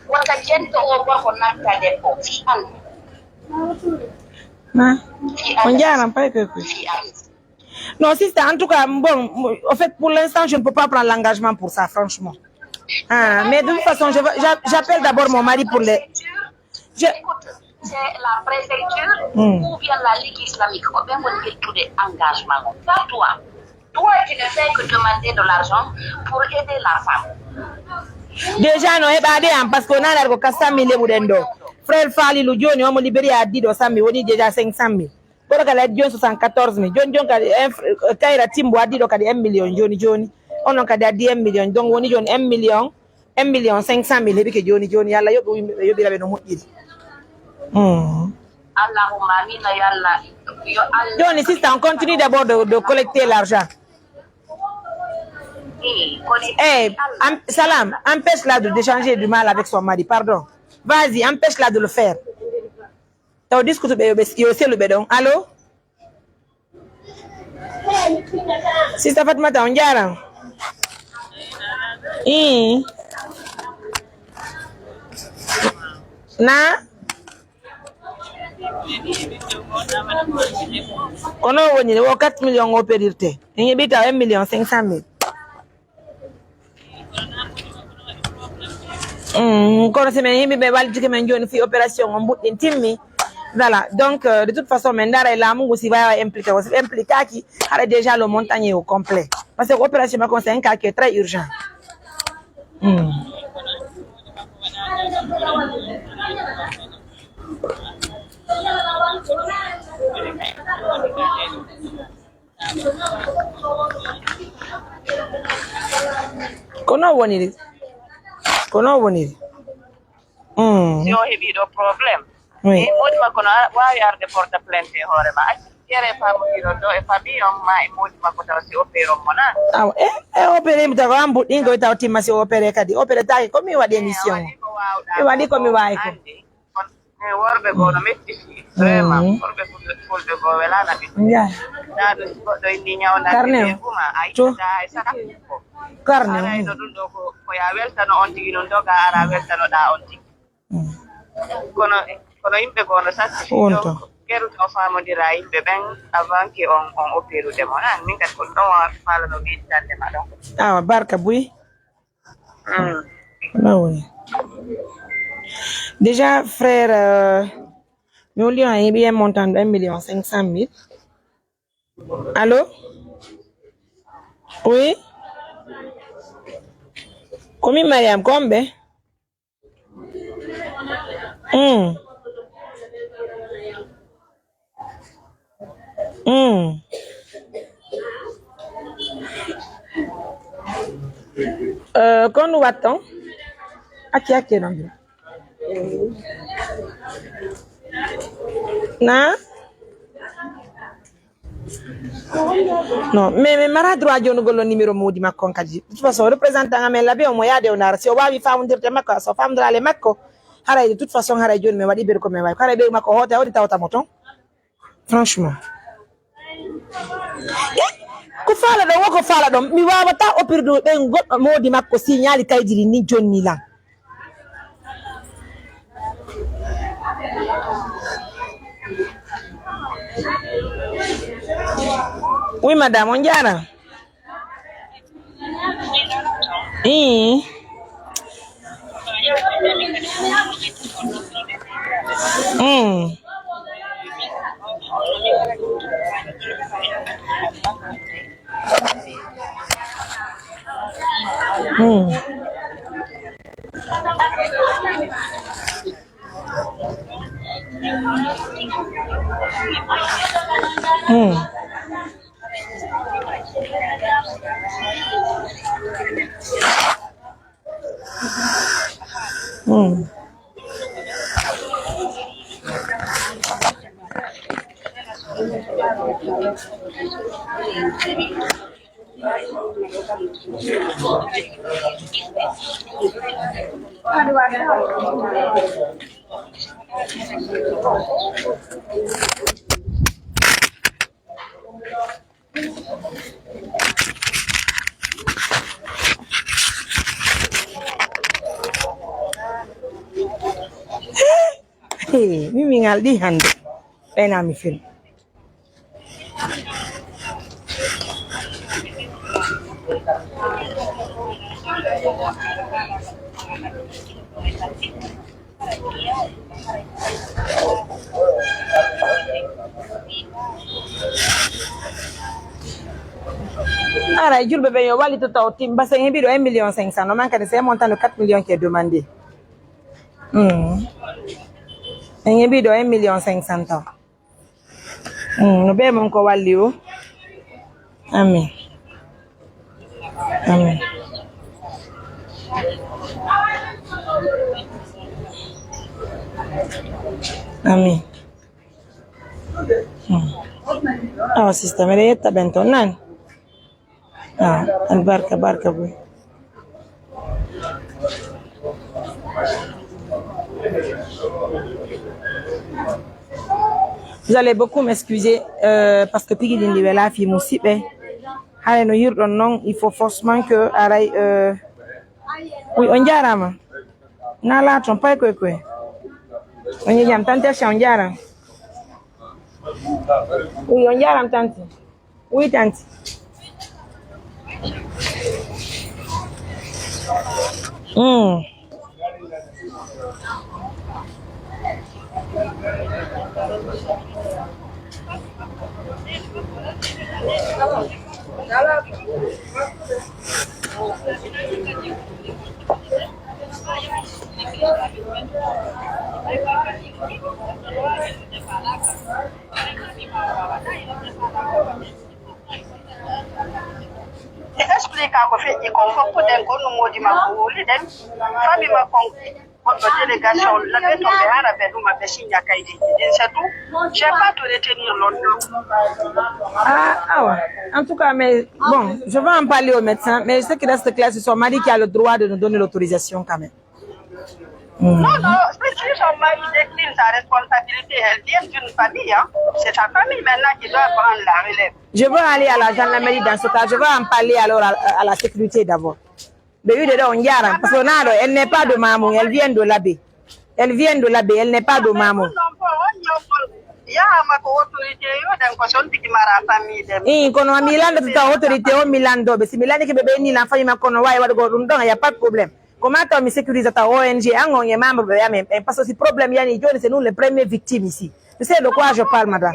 wata jento o ko natta de ko fi an on dirait pas que non sister en tout cas bon en fait pour l'instant je ne peux pas prendre l'engagement pour ça franchement mais de toute façon j'appelle d'abord mon mari pour les c'est la préfecture ou bien la ligue islamique ou bien on dit tout des engagements pas toi tu ne fais que demander de l'argent pour aider la femme déjà non ebade parce qu'on a largo 400 000 budendo frère Fali lu joni o mo libéré a dido 100 000 woni déjà 500 000 bora kala jon 74 000 jon kadi kayra timbo a dido kadi 1 million joni onon kadi a 10 million donc woni joni 1 million 500 000 hebi ke joni yalla yobi rabe no moƴƴiri Allahumma amina yalla yo Allah joni sister on continue d'abord de collecter l'argent Salam, empêche-la d'échanger du mal avec son mari, pardon. Vas-y, empêche-la de le faire. Tu discutes le bédon. Allô? Si ça fait matin, on dirait. Na? On a 4 millions de périté. Il y a 1 million 500 000. Quand c'est même bien valide que même une opération en bout d'intime voilà donc de toute façon Mendara est là aussi va impliquer qui a déjà le montagne au complet parce que l'opération c'est un cas qui est très urgent Kono woni si o heɓi ɗo probléme e moɗi makko no wawi arde porta plainte e hoore ma accere famodiron ɗo e famille on ma e moɗi makko taw si opéré on mo na opéré mi tawa mbuɗɗingo taw timma si opéré kadi opéré taki komi waɗi émission mi waɗi komi wawi ko worɓe goo no metti vraiment worɓe fulɓe goo welana ɓe na ɗo si goɗɗo inni ñawnade fuma a ittata hay saka carne ɗo ɗum ɗo ko ya weltano on tigi non doga ara weltanoɗa on tigi kono yimɓe goo no satti kerude o famodira yimɓe ɓen avant que on opérude mo an min kadi ko ɗon wa falano wiitande ma ɗon awa barka buy déjà frère nous lui avons bien montant de 1 million 500 000 allô oui combien Mariam combien quand nous attendons Aki donc na non mais mara droit jonugol numéro modi makko kadi de toute façon représentant amen labe o mo yade o nar si o wawi famondirde makko so famdra le makko haray de toute façon haray joni me wadi ber ko me way haray be mako hote wadi tawta moton franchement ko fala do woko fala do mi wawata opirdo be goddo modi makko signali kaydiri ni jonni la oui madame on jara mimi ngaldi hande ena mi film ara julbe be yo wali to tim basen hebido 1,5 million no manka de c'est montant de 4 millions qui est demandé en hebido 1,5 million to no be mon ko walli o amen amen amen oh sister me yetta bento nan albarka barka boy vous allez beaucoup m'excuser parce que pigi dindi wela fi musibe hale no yirdon non il faut forcément que aray oui on jarama na la ton pay koy on y jam tante on jara oui on jaram tante oui tante explica ko feƴƴi kon fof puɗen ko no modi makko wuli ɗen fami makon goɗɗo délégation laɓe to ɓe ara ɓe ɗuma ɓe signa kaydiji ɗin c'est tout j'ai pas to retenir longtemps en tout cas mais bon je vais en parler au médecin mais ce qui reste clair c'est son mari qui a le droit de nous donner l'autorisation quand même non si son mari décline sa responsabilité elle vient d'une famille c'est sa famille maintenant qui doit prendre la relève. Je veux aller à la gendarmerie dans ce cas. Je vais en parler alors à la sécurité d'abord. Parce que elle n'est pas de Mamou, elle vient de l'abbé. Elle vient de l'abbé, elle n'est pas de Mamou. Kono Milan de ta autorité au Milan do. Si Milan ke bebe ni la famille makono wa wa go dum don y a pas de problème. Comment tu me sécurises ta ONG angon ye membre be même parce que si problème yani joni c'est nous les premières victimes ici. Tu sais de quoi je parle madame.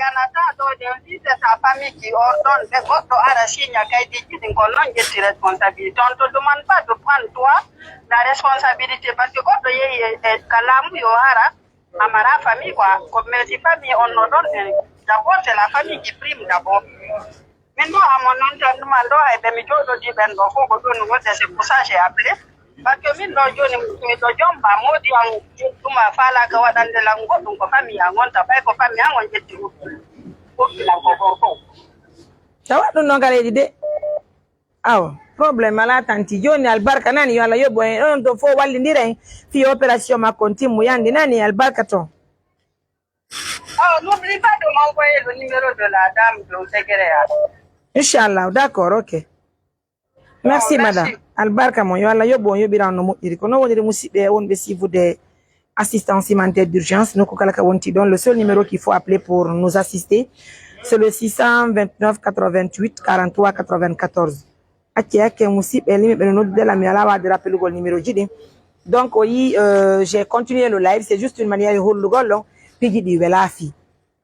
C'est sa famille qui ordonne de votre arracher la responsabilité. On ne te demande pas de prendre toi la responsabilité parce que quand tu es Kalamu Yohara, Amara famille quoi, comme mes familles on ordonne d'abord c'est la famille qui prime d'abord. Maintenant à mon entendement c'est pour ça que j'ai appelé. Parce que min do joni do jomba modi an duma fala ka wadande lango dum ko fami an wonta bay ko fami an won jetti ko lango ko tawa dum no gareji de aw problème ala tanti joni albarka nani yo ala yobo on to fo wallindire fi opération ma continue yandi nani albarka to. N'oublie pas de m'envoyer le numéro de la dame de secrétaire. Inch'Allah, d'accord, ok. Merci, madame. Albarka mon yo ala yobo yo birano mo iri kono wonire musibe on be si vous des assistance humanitaire d'urgence no ko kala ka wonti don le seul numéro qu'il faut appeler pour nous assister c'est le 629 88 43 94. Akia ke musibe limi be no de la mi ala wa de rappeler le numéro jidi. Donc oui, j'ai continué le live, c'est juste une manière de hollu gollo pigi di welafi.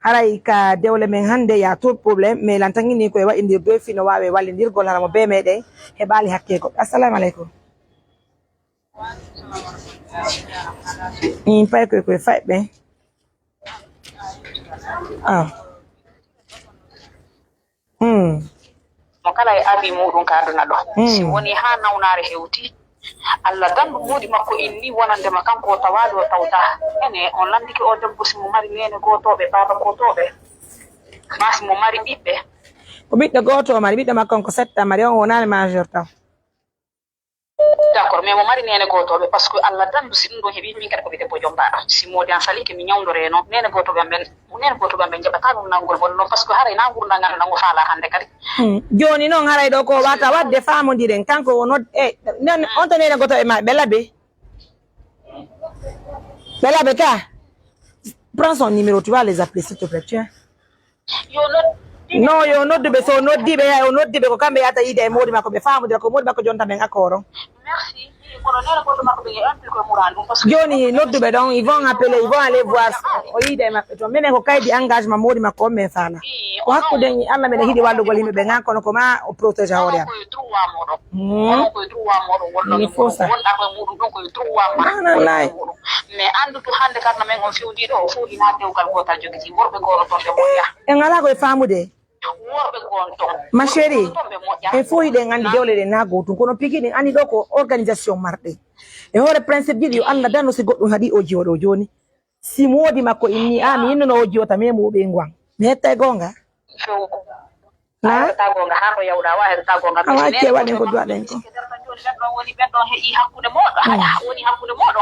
Haray ka dewle men hande ya tout problème mais lantangi ni ko wa indir do fi no wawe walindir gol haramo be mede he bali hakke ko. Assalamu alaikum. In pay ko fight ben. Mo kala e abi mudum ka aduna do. Si woni ha nawnare hewti. Allah dandu modi makko inni wonande ma kanko tawado tawta ene on landiki o debbo simo mari nene gotobe baba gotobe mas mo mari bibbe ko biddo goto mari biddo makko ko setta mari on wonani major taw d'accord mais mo mari nene gotobe parce que Allah dandu sindo hebi min kada ko bite bo jomba si modi an salike mi nyawdore no nene gotobe amben jabata dum nangol bonno parce que haray nangur nangal nango fala hande kadi joni non haray do ko wata wadde famondiren kanko wono non on to nene goto e ma belabe ka prends son numéro tu vas les appeler s'il te plaît tiens no yo no debe so no dibe ya no dibe ko kambe yata ide modi mako be famodira ko modi mako jonta ben akoro merci kono nene goto mako be antil ko murandu parce que joni no debe donc ils vont appeler ils vont aller voir o ide mako to menen ko kaydi engagement modi mako men fala ko hakkude Allah men hidi waldo gol himbe be ngako no ko ma o protéger hawre ko droit modo ko droit modo wonno il faut ça wonda ko mudum don ko droit ma mais andu to hande karna men on fiudi do fu ina dewgal gotal jogiti worbe goro to be moya en ala ko famude worbe gonto ma chérie il faut ide ngandi dewle de nago to kono pikini ani do ko organisation marde e hore principe jidi Allah dano si goddo hadi o jodo joni si modi makko inni ami inno o jota memo be ngwan me tay gonga ta gonga ha ko yawda wa ta gonga awa ke wadi ko do den ko woni beddo he hakkude modo woni hakkude modo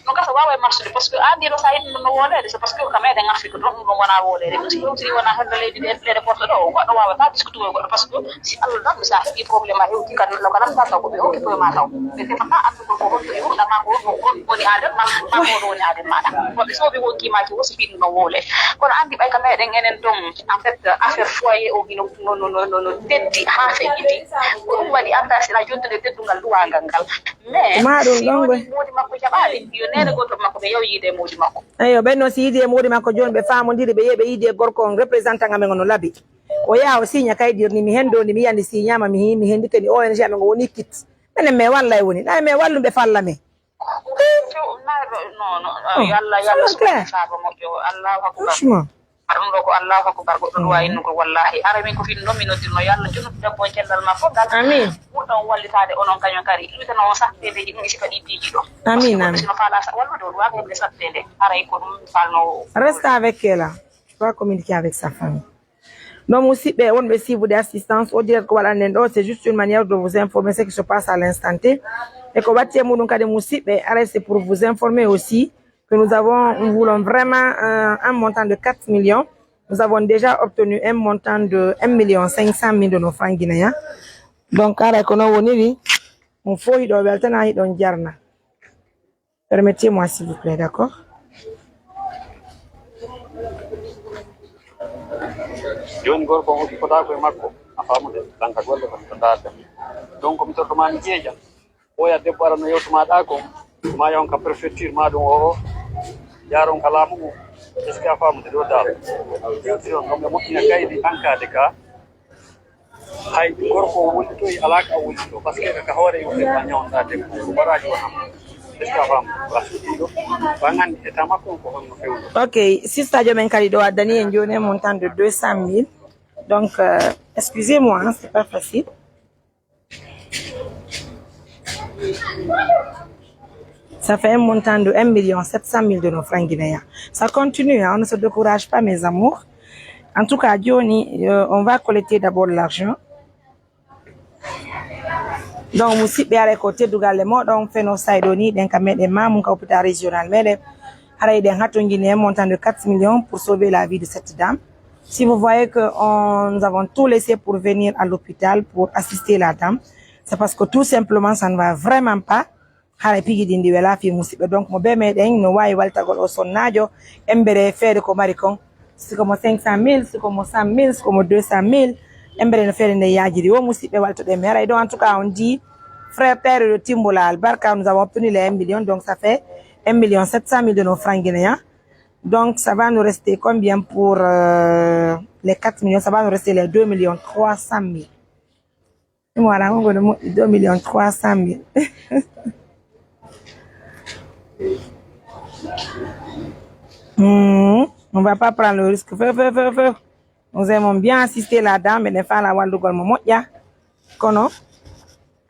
no kasa wawa marsude parce que andi do sayid no wolede c'est parce que kamede ngarfi ko don wona wolede si wona hande leydi de fere porto do goddo wawa ta discuter goddo parce que si Allah dam sa fi problème a hewti kan lo kalam ta ko be o ko ma taw be te fata andu ko ko yo da ma ko woni adam ma ko woni adam ma ko so be wonki ma ko so fi no wole kono andi bay kamede enen dom en fait affaire foyer o gino no teddi ha fe gidi ko wadi anda sila jottude teddungal duwangal ngal mais maɗum ɗon ɓe modi makko jaɓaali yo nene goto makko ɓe yaw yiide modi makko eyo ɓenno si yiide modi makko joni ɓe famodiri ɓe yeeɓe yiide gorko on représentant amen ono laabi o yaha o signa kaydirni mi hendoni mi yiyandi signama mi hendi kadi ONG amen ngo woni kit minen mi walla e woni ɗa mi walluɓe falla men yalla saba moƴƴo allahu akbar franchement aɗum ɗo ko allahu akbar goɗɗo ɗo wayi ko wallahi ara min ko fin noon mi noddirno yo Allah jonnude debbo cellal ma fof gal amin ɓurɗon wallitade onon kañum kadi ɗumitano on sattedeji ɗum isi kadi piiji ɗo amin amin sino faala wallude o waga heɓde sattede haray ko ɗum falno reste avec elle là tu vas communiquer avec sa famille donc musidɓe wonɓe suivre des assistance o direct ko waɗanen ɗo c'est juste une manière de vous informer ce qui se passe à l'instant T et ko watti e muɗum kadi musidɓe ara c'est pour vous informer aussi que nous voulons vraiment un montant de 4 millions. Nous avons déjà obtenu un montant de 1 500 000 de nos francs guinéens. Donc, on faut y jarna. Permettez-moi s'il vous plaît, d'accord? Donc, mi tortomani jeeja oya debbo arano yewtumaɗa ko ma yawn ka préfecture maɗum o yaron ka laamu mum est ce que a famude ɗo dal yewtiri on gam ɓe moƴƴina kaydi hankade ka hay gorko wullitoyi ala ka wullito par ce que kaka hoore yimɓe ma ñawnɗa debbo baraji wonam est ce que a famu a suuɗiɗo ba gandi état makko ko honno fewdo ok sistajo men kadi ɗo addani en joni un montant de 200 000 donc excusez-moi hein, c'est pas facile. Ça fait un montant de 1 700 000 de nos francs guinéens. Ça continue, hein, on ne se décourage pas, mes amours. En tout cas, Johnny, on va collecter d'abord l'argent. donc musidɓe ara ko teddugal le moɗon feno sayɗo ni ɗen kam meɗen mamum ka hôpital régional meɗen haray ɗen hattogini un montant de 4 millions pour sauver la vie de cette dame. Si vous voyez que nous avons tout laissé pour venir à l'hôpital pour assister la dame, c'est parce que tout simplement ça ne va vraiment pas. Haray pigi dindi wela fi musidɓe donc mo be meɗen no wawi waltagol o sonnajo embere feere ko mari kon siko mo 500 000 siko mo 100 000 siko mo 200 000 embere no feere nde yajiri wo musidɓe waltoɗe mi haray ɗo en tout cas on dit frère père de Timbola Albarka, nous avons obtenu les 1 million, donc ça fait 1 700 000 de nos francs guinéens. Donc ça va nous rester combien pour les 4 millions? Ça va nous rester les 2 300 000. Voilà, on va 2 300 000. On va pas prendre le risque. Nous aimons bien assister la dame, mais ne pas la voir le moment. Kono.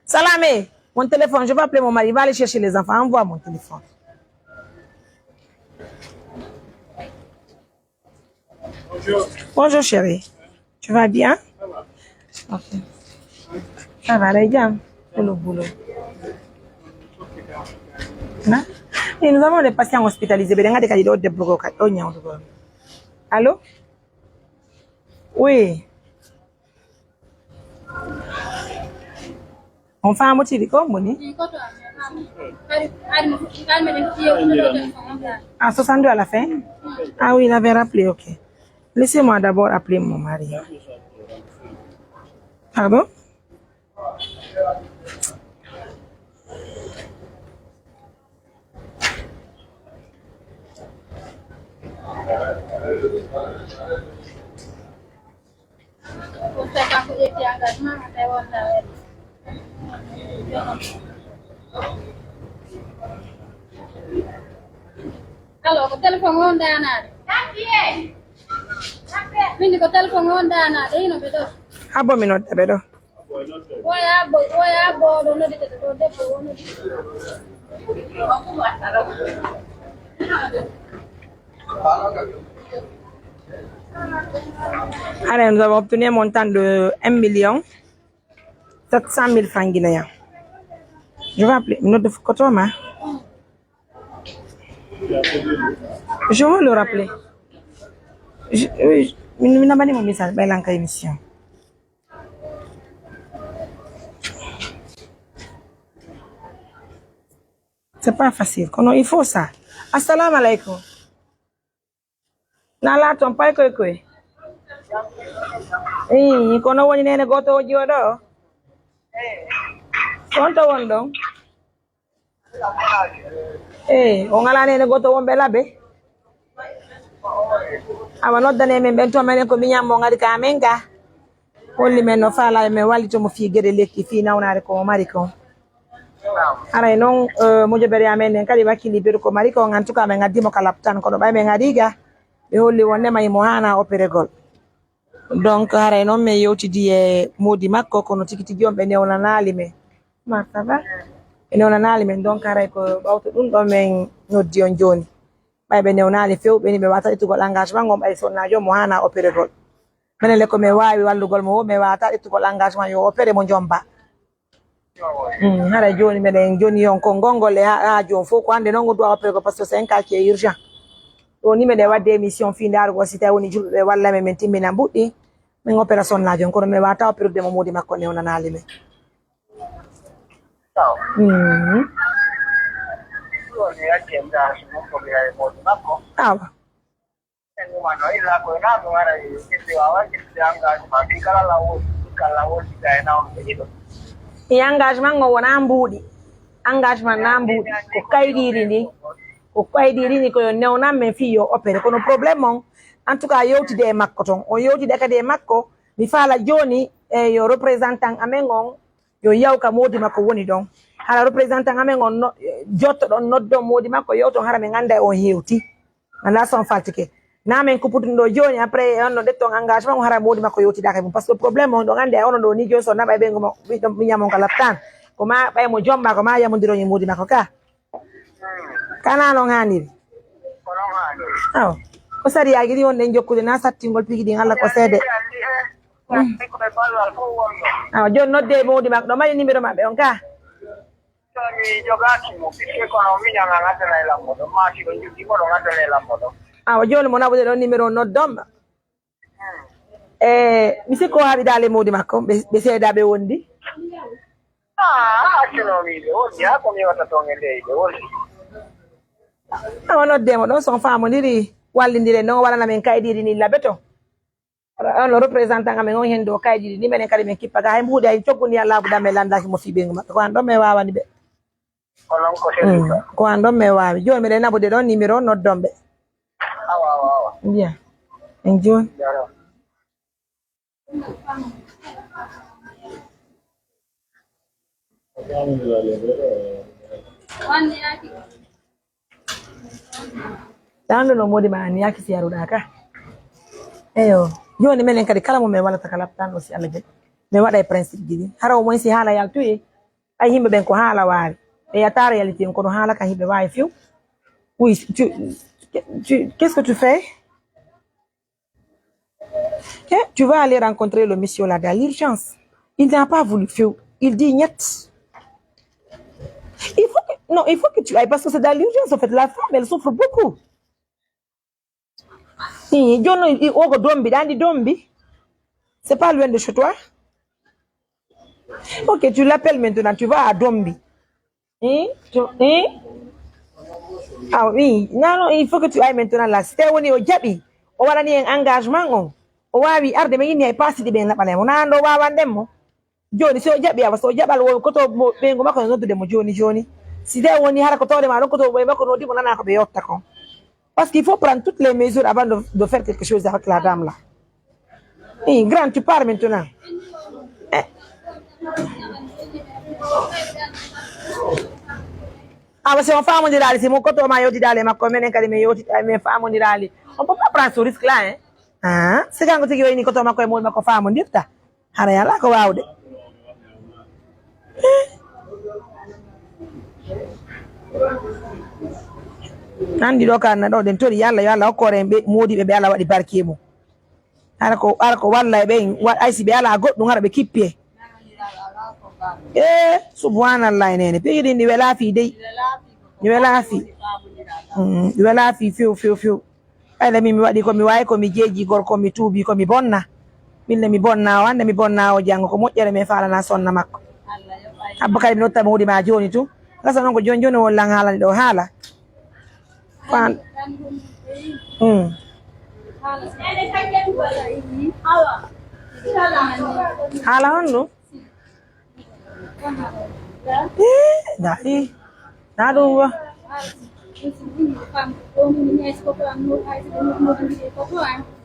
Salamé, mon téléphone, je vais appeler mon mari, il va aller chercher les enfants, envoie mon téléphone. Bonjour. Bonjour chérie, tu vas bien? Ok. Ça va, les gars, c'est le boulot. Et nous avons des patients hospitalisés. Allô? Oui. On fait un motif comme Moni? Ah, 62 à la fin? Ah oui, il avait rappelé, ok. Laissez-moi d'abord appeler mon mari. Pardon? Halo, ko telephone on dana. Mini ko telephone on dana, de no bedo. Abo mi notta bedo. Oya bo do no de to de bo no. Allez, nous avons obtenu un montant de 1 700 000 francs guinéens. Je vais appeler une autre Kotoma. Je vais le rappeler. Oui, nous n'avons pas mon message, mais il émission. C'est pas facile. Il faut ça. Assalamu alaikum. Nala ton pai koi koi. Kono woni nene goto jodo. Konto wondo. O ngala nene goto wombe labe. Awa noddane men bento menen ko minyammo ngadi ka menga. Holli men no fala men walito mo fi gede lekki fi nawnare ko mari ko. Ara non mojo bere amen kadi wakili beru ko mari ko ngantuka men ngadi mo kalaptan ko do bay men ngadiga. Be holli wonne may mo hana opere gol. Donc haray non me yewtidi e modi makko kono tikiti jombe newnanali me ma ça va newnanali men donc haray ko bawto dum do men noddi on joni bay be newnali fewbe ni be wata itugol engagement ngom ay sonnajo mo hana opere gol menele ko me wawi wallugol mo me wata itugol engagement yo opere mo jomba haray joni meden joni on ko gongol e ha jon fo ko ande non go do opere ko parce que c'est un cas qui est urgent. Ni me de wadde émission fi ndar go sita woni julbe walla me men timmina buddi men opération la jon ko me wata opérer de modi makko ne onanali me awa engagement ngo wona mbudi engagement na mbudi ko kaydiri ni ko kaydiri ni ko newna men fi yo opéré kono problème on en tout cas yowtide e makko ton on yowtide kadi e makko mi fala joni e yo représentant amengon yo yawka modi makko woni don hala représentant amengon jotto don noddo modi makko yowto hara me nganda on hewti na son fatike na men ko putundo joni après on no detton engagement hara modi makko yowti daka parce que problème on do ngande on do ni joso na bay be ngomo mi nyamon kala tan ko ma bay mo jomba ko ma yamondiro ni modi makko ka kana no ngani aw ko sari agiri on den jokkude na sattingol pigi din Allah ko sede awa joni nodde mawdi makko ɗo mari numéro maɓɓe on ka awa joni mo naɓude ɗon numéro noddonɓe mi sikko haaɓi dale mawdi makko ɓe seedaɓe wondi awa noddemo ɗon son famodiri wallidire noon waɗana men kayɗiɗi ni laɓe to on le représentant amen on hen ɗo kayɗiɗi ni minen kadi min kippaga hay mbuuɗi hay coggu ndiyan laabuɗa men landaki mo fiɓengu maɓɓe ko an ɗon min wawani ɓe ko an ɗon min wawi joni miɗen naɓude ɗon numéro noddonɓe bien en joni ɗanɗo no modi ma an yaki si yaruɗa ka eyo joni minen kadi kala mo min walata kala ɗanɗo si Allah jaɓi min waɗa e principe ji ɗi hara o moy si haala yaltuye ay yimɓe ɓen ko haala waari ɓe yata réalité en kono haala ka yimɓe wawi few oui qu'est-ce que tu fais tu vas aller rencontrer le monsieur là dans l'urgence il n'a pas voulu few il dit niet il faut que tu ailles parce que c'est dans l'urgence en fait la femme elle souffre beaucoup Jono oko dombi dandi dombi c'est pas loin de chez toi ok tu l'appelles maintenant tu vas à Dombi ah oui non il faut que tu ailles maintenant là c'était woni o jaɓi o waɗani en engagement on o wawi arde men yinni ay pasidi ɓen laɓalemo nando wawan mo joni si o jaɓi awa so o jaɓal wo koto ɓeygu makko no noddude mo joni si de woni hara ko tawde ma ɗon koto ɓoye makko nodimo nana ko ɓe yotta kon parce qu'il faut prendre toutes les mesures avant de faire quelque chose avec la dame là grand tu pars maintenant awa si on famodirali si mo koto ma yewtidali makko minen kadi min yewtida min famodirali on peut pas prendre ce risque là si kanko tigi wayni koto makko e muɗum makko famodirta hara yala ko wawde andi ɗo kanna ɗo ɗen tori yalla yo Allah hokkore en ɓe modiɓe ɓe Allah waɗi barke mum ara ko walla e ɓen ay si ɓe ala goɗɗum hara ɓe kippie subhanallah nene peyiɗi ɗi wela fi dey ɗi wela fi ɗi wela fi few ɓayde min mi waɗi komi wawi komi jeeji gorko mi tuubi komi bonna minne mi bonna o hande mi bonna o janggo ko moƴƴere min falana sonna makko abba kadi mi notta mawɗi ma joni tu gasa noon ko joni wollan haalani ɗo haala haala honɗum na ɗum wa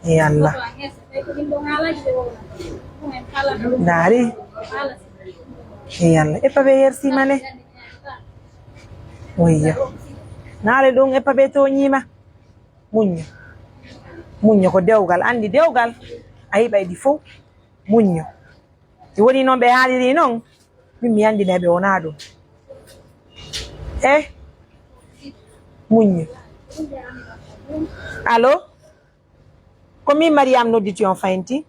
yalla dari yalla epaɓe yersimane wayyo naale ɗum epaɓe toñima muñño ko dewgal andi dewgal a yiɓayɗi fof muñño si woni noon ɓe haaliri noon min mi andinaɓe wona ɗum muñño allo ko min Mariam nodditi on faynti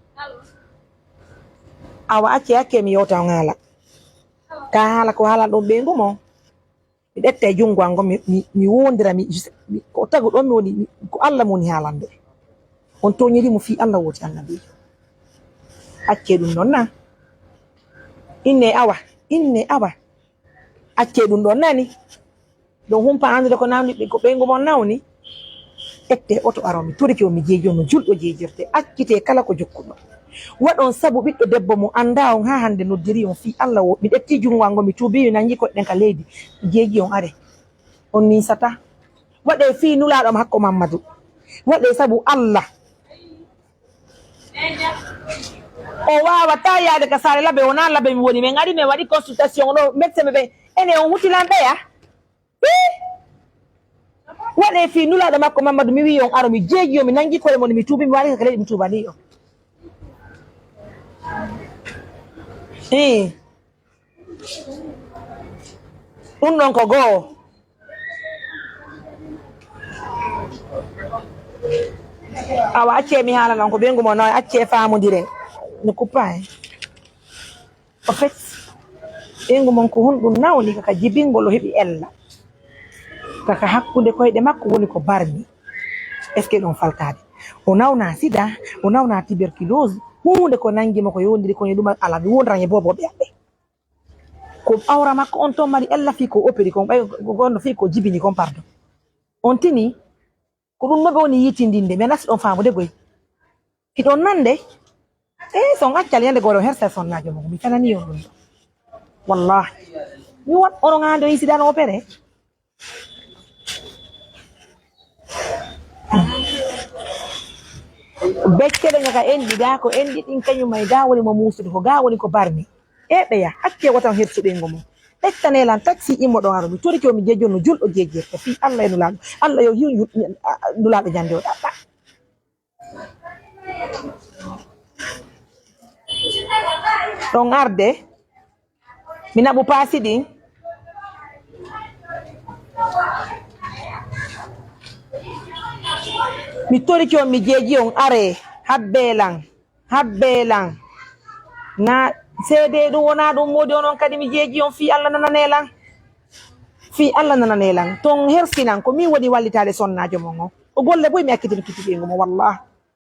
awa acce mi yewta on haala ka haala ko haala ɗon ɓeygu mo mi ɗetta e jungo ango mi wondira ko tagu ɗon mi woni ko Allah moni haalande on toñirimo fi Allah woti annabi acce ɗum ɗon na inne awa acce ɗum ɗon nani ɗon humpa andude ko nawni ko ɓeygu mon nawni ette oto aro mi turiki o mi jeeji on no julɗo jeejirte accite kala ko jokkuɗo waɗon sabu ɓiɗɗo debbo mo anda on ha hande noddiri on fi Allah wo mi ɗetti jungo ango mi tuubi mi nangi koɗɗen ka leydi mi jeeji on are on nisata waɗe fi nulaɗo hakko Mamadou waɗe sabu Allah o wawata yaade ka sare laɓe wona laɓe mi woni min ari min waɗi consultation ɗo médecin ɓe ene on hutilanɓeya waɗe fi nulaɗo makko Mamadou mi wi on aro mi jeeji on mi nangi koye mon mi tuubi mi waɗi ka leydi mi tubani on ɗum ɗon ko goho awa acce mi haala non ko ɓeygu mo nawa acce famodiren ne coupe pas hein. En fait engo mon ko honɗum nawni kaka jibingol o heɓi ella kaka hakkude koyɗe makko woni ko barmi est ce que ɗon faltade o nawna sida o nawna tuberculose hunde ko nangima ko yondiri ko ɗum ala mi wondrañe boboɓe aɓɓe ko awra makko on ton mari ella fi ko opéri kon ɓay gonno fi ko jibini kon pardon on tini ko ɗum noɓe woni yitindinde mais nasi ɗon famude goy kiɗon nande son accal yande goɗo hersa sonnajo mo mi tanani on ɗum wallahi mi wat ono ngande on sidano opéré beccede ngaka enɗi ga ko enɗi ɗin kañum may ga woni mo musude ko ga woni ko barmi ɓeya hakke watan hersuɓengo mum ɓeccanelan taxi immo ɗon aro mi toriki o mi jejjon no julɗo jejjirta fi Allah e nulaɗo Allah yo hiw nulaɗo jande o ɗaɓɓa ɗon arde mi naɓu paasi ɗin mi toriki on mi jeeji on are habbelan na seede ɗum wona ɗum modi onon kadi mi jeeji on fi Allah nananelan ton hersinan ko min woni wallitade sonnajo mon o golle boy mi akkitino kitiɓengo mo wallah